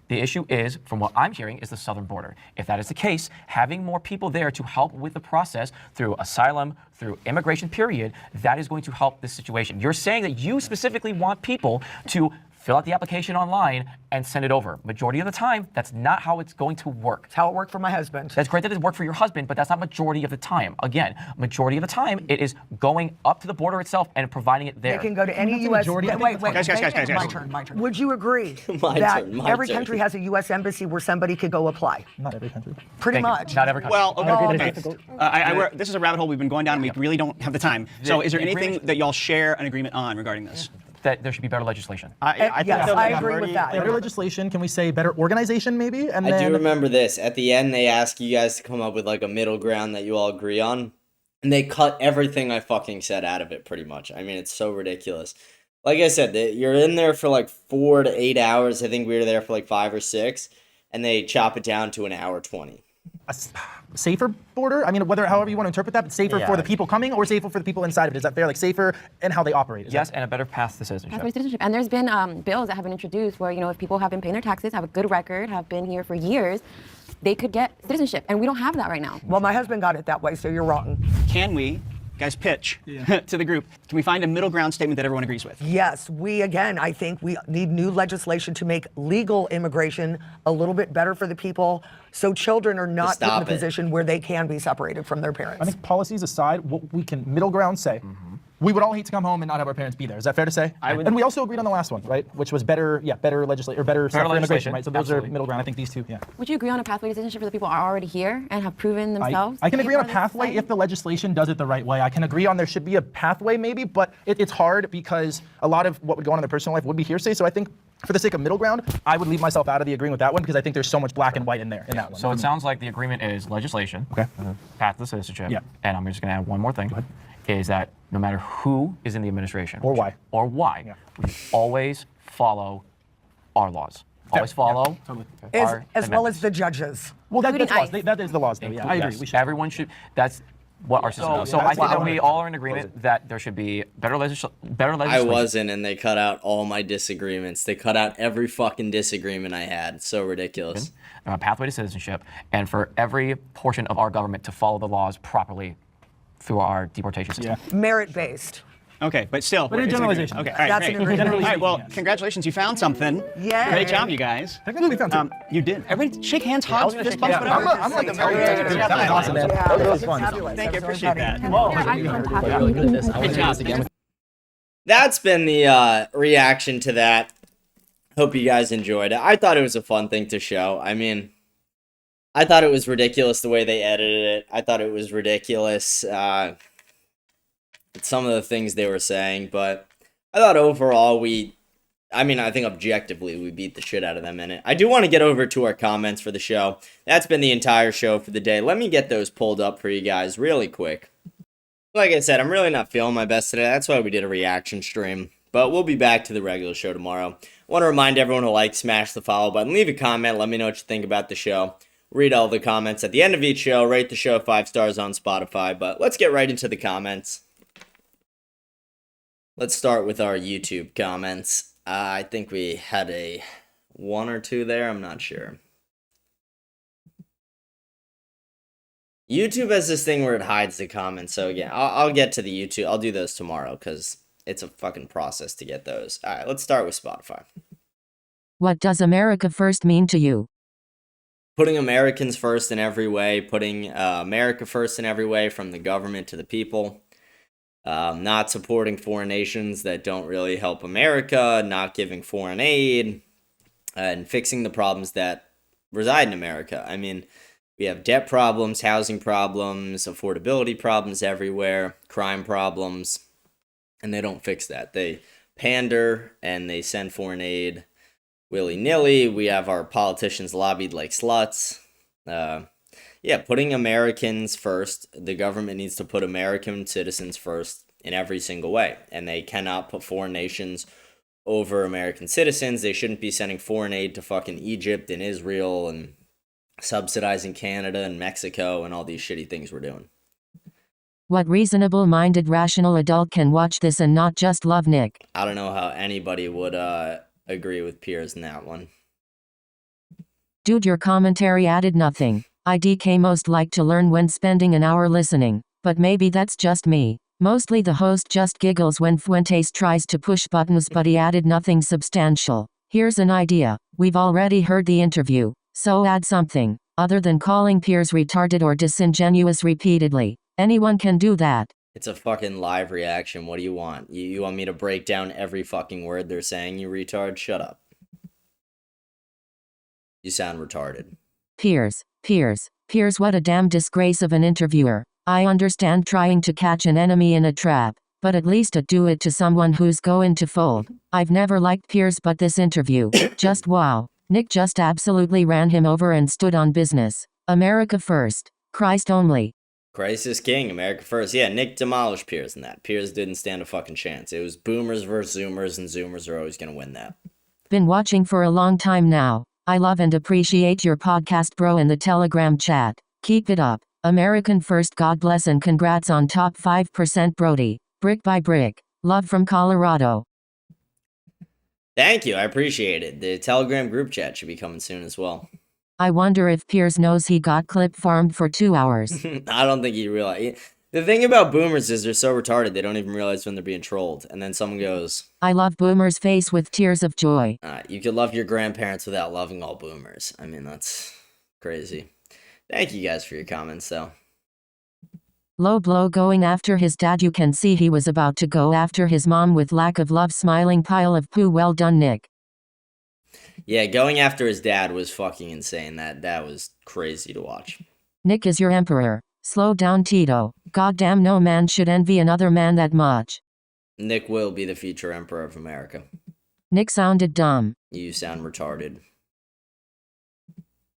L: The issue is, from what I'm hearing, is the southern border. If that is the case, having more people there to help with the process through asylum, through immigration period, that is going to help this situation. You're saying that you specifically want people to fill out the application online and send it over. Majority of the time, that's not how it's going to work.
B: It's how it worked for my husband.
L: That's great that it worked for your husband, but that's not majority of the time. Again, majority of the time, it is going up to the border itself and providing it there.
B: They can go to any U.S.
J: majority.
B: Wait,
D: Guys.
B: My turn. Would you agree
A: My
B: that
A: turn, my
B: every
A: turn.
B: country has a U.S. embassy where somebody could go apply?
J: Not every country.
B: Pretty
L: Thank you.
B: much.
L: Not every country.
D: Well, okay.
F: difficult.
D: This is a rabbit hole we've been going down, and we really don't have the time. So, is there anything that y'all share an agreement on regarding this?
L: That there should be better legislation.
B: Yes, I agree with that.
J: Better legislation. Can we say better organization maybe? And
A: I
J: then
A: do remember this. At the end, they ask you guys to come up with like a middle ground that you all agree on. And they cut everything I fucking said out of it pretty much. I mean, it's so ridiculous. Like I said, you're in there for like 4 to 8 hours. I think we were there for like 5 or 6. And they chop it down to an hour 20.
J: a safer border. I mean, however you want to interpret that, but safer for the people coming or safer for the people inside of it. Is that fair? Like safer in how they operate?
L: Yes, and a better path to citizenship.
E: Pathway to citizenship. And there's been bills that have been introduced where, if people have been paying their taxes, have a good record, have been here for years, they could get citizenship. And we don't have that right now.
B: Well, my husband got it that way, so you're wrong.
D: Can we, guys, pitch to the group? Can we find a middle ground statement that everyone agrees with?
B: Yes, I think we need new legislation to make legal immigration a little bit better for the people so children are not put in a position where they can be separated from their parents.
J: I think policies aside, what we can middle ground say, we would all hate to come home and not have our parents be there. Is that fair to say? And we also agreed on the last one, right? Which was better legislation or better stuff for immigration, right? So those are middle ground. I think these two,
E: Would you agree on a pathway to citizenship for the people who are already here and have proven themselves?
J: I can agree on a pathway if the legislation does it the right way. I can agree on there should be a pathway maybe, but it's hard because a lot of what would go on in their personal life would be hearsay. So I think for the sake of middle ground, I would leave myself out of the agreement with that one because I think there's so much black and white in there in that one.
L: So it sounds like the agreement is legislation, path to citizenship, and I'm just going to add one more thing, is that no matter who is in the administration
J: or why,
L: we always follow our laws. Always follow
B: as well as the judges.
J: Well, that's laws. That is the laws, though. Yeah, I agree.
L: Yes. Everyone should. That's what our system is. So I think that we all are in agreement that there should be better legislation.
A: I wasn't, and they cut out all my disagreements. They cut out every fucking disagreement I had. So ridiculous.
L: Pathway to citizenship, and for every portion of our government to follow the laws properly through our deportation system.
B: Merit-based.
D: Okay, but still.
J: But in generalization.
D: Okay, all right,
B: That's
D: great.
B: an agreement.
D: All right, well, congratulations, you found something.
B: Yay.
D: Great job, you guys.
J: Technically, we found two.
D: You did. Everybody shake hands, hugs, fist bumps, whatever.
J: I'm like the That was awesome, man. That was really fun.
D: Thank you, I appreciate that.
A: That's been the reaction to that. Hope you guys enjoyed it. I thought it was a fun thing to show. I mean, I thought it was ridiculous the way they edited it. I thought it was ridiculous some of the things they were saying, but I thought overall I think objectively we beat the shit out of them in it. I do want to get over to our comments for the show. That's been the entire show for the day. Let me get those pulled up for you guys really quick. Like I said, I'm really not feeling my best today. That's why we did a reaction stream. But we'll be back to the regular show tomorrow. I want to remind everyone to like, smash the follow button, leave a comment, let me know what you think about the show. Read all the comments at the end of each show, rate the show 5 stars on Spotify. But let's get right into the comments. Let's start with our YouTube comments. I think we had a 1 or 2 there. I'm not sure. YouTube has this thing where it hides the comments. So yeah, I'll get to the YouTube. I'll do those tomorrow because it's a fucking process to get those. All right, let's start with Spotify.
M: What does America first mean to you?
A: Putting Americans first in every way. Putting America first in every way, from the government to the people. Not supporting foreign nations that don't really help America, not giving foreign aid, and fixing the problems that reside in America. I mean, we have debt problems, housing problems, affordability problems everywhere, crime problems, and they don't fix that. They pander and they send foreign aid willy-nilly. We have our politicians lobbied like sluts. Putting Americans first. The government needs to put American citizens first in every single way. And they cannot put foreign nations over American citizens. They shouldn't be sending foreign aid to fucking Egypt and Israel and subsidizing Canada and Mexico and all these shitty things we're doing.
M: What reasonable-minded rational adult can watch this and not just love Nick?
A: I don't know how anybody would agree with Piers in that one.
M: Dude, your commentary added nothing. IDK most like to learn when spending an hour listening, but maybe that's just me. Mostly the host just giggles when Fuentes tries to push buttons, but he added nothing substantial. Here's an idea. We've already heard the interview, so add something, other than calling peers retarded or disingenuous repeatedly. Anyone can do that.
A: It's a fucking live reaction. What do you want? You want me to break down every fucking word they're saying, you retard? Shut up. You sound retarded.
M: Peers, what a damn disgrace of an interviewer. I understand trying to catch an enemy in a trap, but at least do it to someone who's going to fold. I've never liked Piers, but this interview, just wow. Nick just absolutely ran him over and stood on business. America first. Christ only.
A: Christ is king. America first. Yeah, Nick demolished Piers in that. Piers didn't stand a fucking chance. It was boomers versus zoomers, and zoomers are always going to win that.
M: Been watching for a long time now. I love and appreciate your podcast, bro, in the Telegram chat. Keep it up. American first, God bless, and congrats on top 5%, Brody. Brick by brick. Love from Colorado.
A: Thank you. I appreciate it. The Telegram group chat should be coming soon as well.
M: I wonder if Piers knows he got clip farmed for 2 hours.
A: I don't think he realized. The thing about boomers is they're so retarded they don't even realize when they're being trolled. And then someone goes,
M: I love boomers' face with tears of joy.
A: You could love your grandparents without loving all boomers. I mean, that's crazy. Thank you guys for your comments, though.
M: Low blow going after his dad. You can see he was about to go after his mom with lack of love. Smiling pile of poo. Well done, Nick.
A: Yeah, going after his dad was fucking insane. That was crazy to watch.
M: Nick is your emperor. Slow down, Tito. Goddamn, no man should envy another man that much.
A: Nick will be the future emperor of America.
M: Nick sounded dumb.
A: You sound retarded.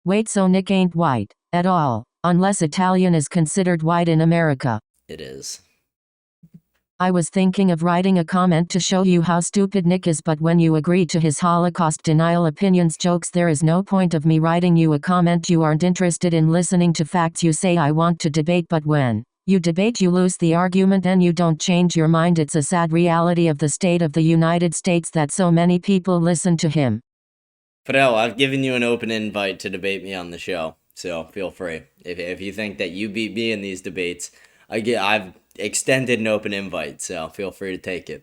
M: Wait, so Nick ain't white at all, unless Italian is considered white in America.
A: It is.
M: I was thinking of writing a comment to show you how stupid Nick is, but when you agree to his Holocaust denial opinions jokes, there is no point of me writing you a comment. You aren't interested in listening to facts. You say I want to debate, but when you debate you lose the argument and you don't change your mind. It's a sad reality of the state of the United States that so many people listen to him.
A: Fidel, I've given you an open invite to debate me on the show, so feel free. If you think that you beat me in these debates, I've extended an open invite, so feel free to take it.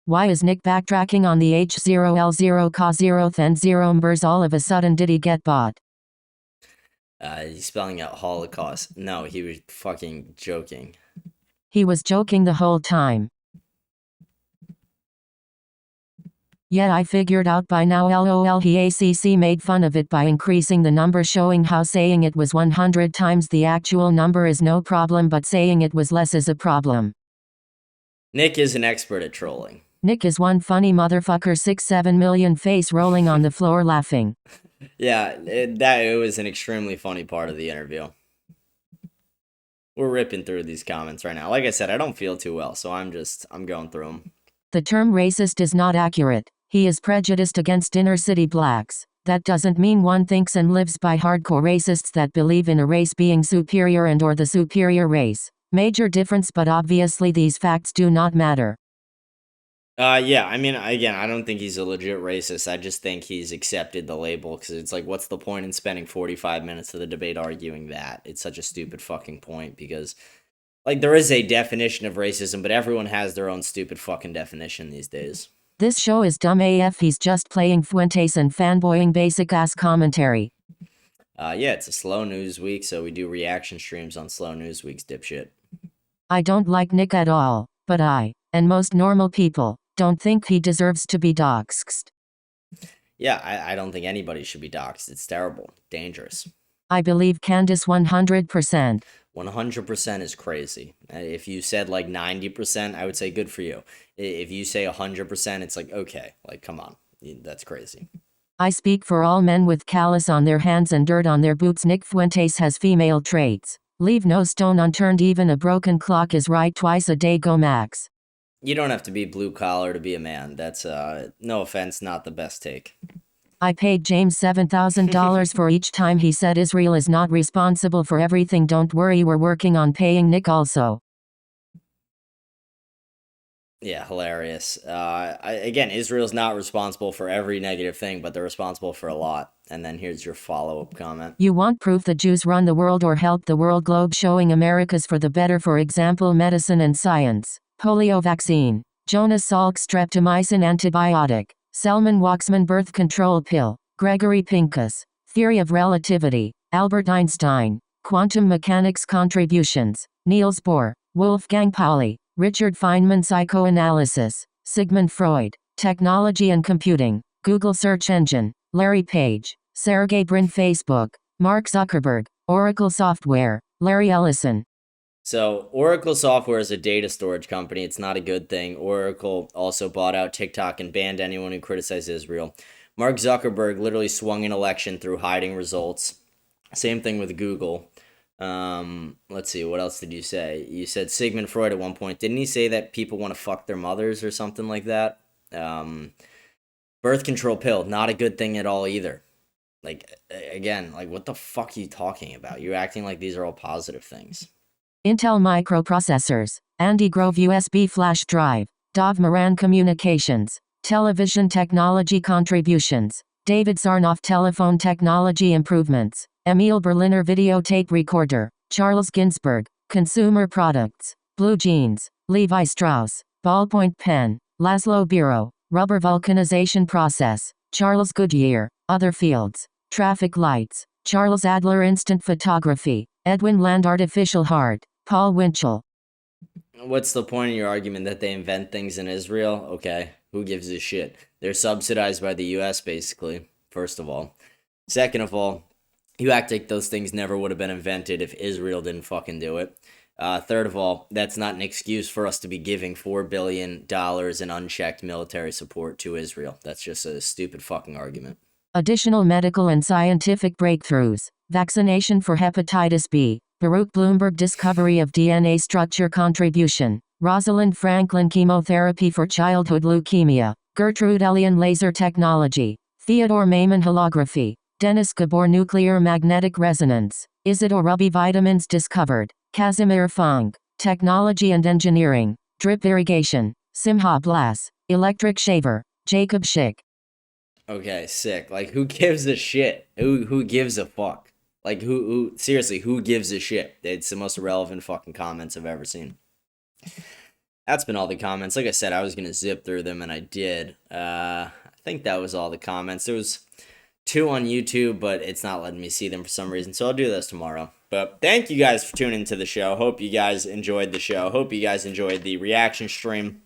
M: Why is Nick backtracking on the H0L0 K0 Then 0 numbers all of a sudden? Did he get bought?
A: He's spelling out Holocaust. No, he was fucking joking.
M: He was joking the whole time. Yeah, I figured out by now. LOL. He ACC made fun of it by increasing the number, showing how saying it was 100 times the actual number is no problem, but saying it was less is a problem.
A: Nick is an expert at trolling.
M: Nick is one funny motherfucker. 6-7 million face rolling on the floor laughing.
A: Yeah, it was an extremely funny part of the interview. We're ripping through these comments right now. Like I said, I don't feel too well, so I'm going through them.
M: The term racist is not accurate. He is prejudiced against inner city blacks. That doesn't mean one thinks and lives by hardcore racists that believe in a race being superior and or the superior race. Major difference, but obviously these facts do not matter.
A: Yeah, I mean, again, I don't think he's a legit racist. I just think he's accepted the label because it's like, what's the point in spending 45 minutes of the debate arguing that? It's such a stupid fucking point because, like, there is a definition of racism, but everyone has their own stupid fucking definition these days.
M: This show is dumb AF. He's just playing Fuentes and fanboying basic ass commentary.
A: Yeah, it's a slow news week, so we do reaction streams on slow news weeks, dipshit.
M: I don't like Nick at all, but I, and most normal people, don't think he deserves to be doxxed.
A: Yeah, I don't think anybody should be doxxed. It's terrible. Dangerous.
M: I believe Candace 100%.
A: 100% is crazy. If you said like 90%, I would say good for you. If you say 100%, it's like, okay, like, come on. That's crazy.
M: I speak for all men with callus on their hands and dirt on their boots. Nick Fuentes has female traits. Leave no stone unturned. Even a broken clock is right twice a day. Go Max.
A: You don't have to be blue collar to be a man. That's, no offense, not the best take.
M: I paid James $7,000 for each time he said Israel is not responsible for everything. Don't worry, we're working on paying Nick also.
A: Yeah, hilarious. Again, Israel's not responsible for every negative thing, but they're responsible for a lot. And then here's your follow-up comment.
M: You want proof that Jews run the world or help the world globe, showing America's for the better, for example, medicine and science. Polio vaccine. Jonas Salk streptomycin antibiotic. Selman Waksman birth control pill. Gregory Pincus. Theory of relativity. Albert Einstein. Quantum mechanics contributions. Niels Bohr. Wolfgang Pauli. Richard Feynman psychoanalysis. Sigmund Freud. Technology and computing. Google search engine. Larry Page. Sergey Brin Facebook. Mark Zuckerberg. Oracle Software. Larry Ellison.
A: So Oracle Software is a data storage company. It's not a good thing. Oracle also bought out TikTok and banned anyone who criticized Israel. Mark Zuckerberg literally swung an election through hiding results. Same thing with Google. Let's see, what else did you say? You said Sigmund Freud at one point. Didn't he say that people want to fuck their mothers or something like that? Birth control pill, not a good thing at all either. Like, again, like, what the fuck are you talking about? You're acting like these are all positive things.
M: Intel microprocessors. Andy Grove USB flash drive. Dov Moran communications. Television technology contributions. David Sarnoff telephone technology improvements. Emil Berliner videotape recorder. Charles Ginsberg. Consumer products. Blue jeans. Levi Strauss. Ballpoint pen. Laszlo Biro. Rubber vulcanization process. Charles Goodyear. Other fields. Traffic lights. Charles Adler instant photography. Edwin Land artificial heart. Paul Winchell.
A: What's the point of your argument that they invent things in Israel? Okay, who gives a shit? They're subsidized by the U.S., basically, first of all. Second of all, you act like those things never would have been invented if Israel didn't fucking do it. Third of all, that's not an excuse for us to be giving $4 billion in unchecked military support to Israel. That's just a stupid fucking argument.
M: Additional medical and scientific breakthroughs. Vaccination for hepatitis B. Baruch Bloomberg discovery of DNA structure contribution. Rosalind Franklin chemotherapy for childhood leukemia. Gertrude Elian laser technology. Theodore Maiman holography. Dennis Gabor nuclear magnetic resonance. Isidore Ruby vitamins discovered. Casimir Fong. Technology and engineering. Drip irrigation. Simha Blas. Electric shaver. Jacob Schick.
A: Okay, sick. Like, who gives a shit? Who gives a fuck? Like, who seriously, who gives a shit? It's the most irrelevant fucking comments I've ever seen. That's been all the comments. Like I said, I was going to zip through them, and I did. I think that was all the comments. There was 2 on YouTube, but it's not letting me see them for some reason, so I'll do this tomorrow. But thank you guys for tuning into the show. Hope you guys enjoyed the show. Hope you guys enjoyed the reaction stream.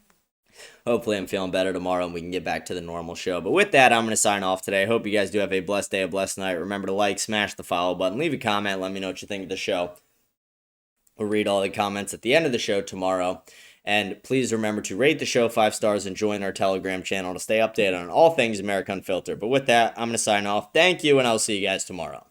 A: Hopefully I'm feeling better tomorrow and we can get back to the normal show. But with that, I'm going to sign off today. Hope you guys do have a blessed day, a blessed night. Remember to like, smash the follow button, leave a comment, let me know what you think of the show. We'll read all the comments at the end of the show tomorrow. And please remember to rate the show 5 stars and join our Telegram channel to stay updated on all things America Unfiltered. But with that, I'm going to sign off. Thank you, and I'll see you guys tomorrow.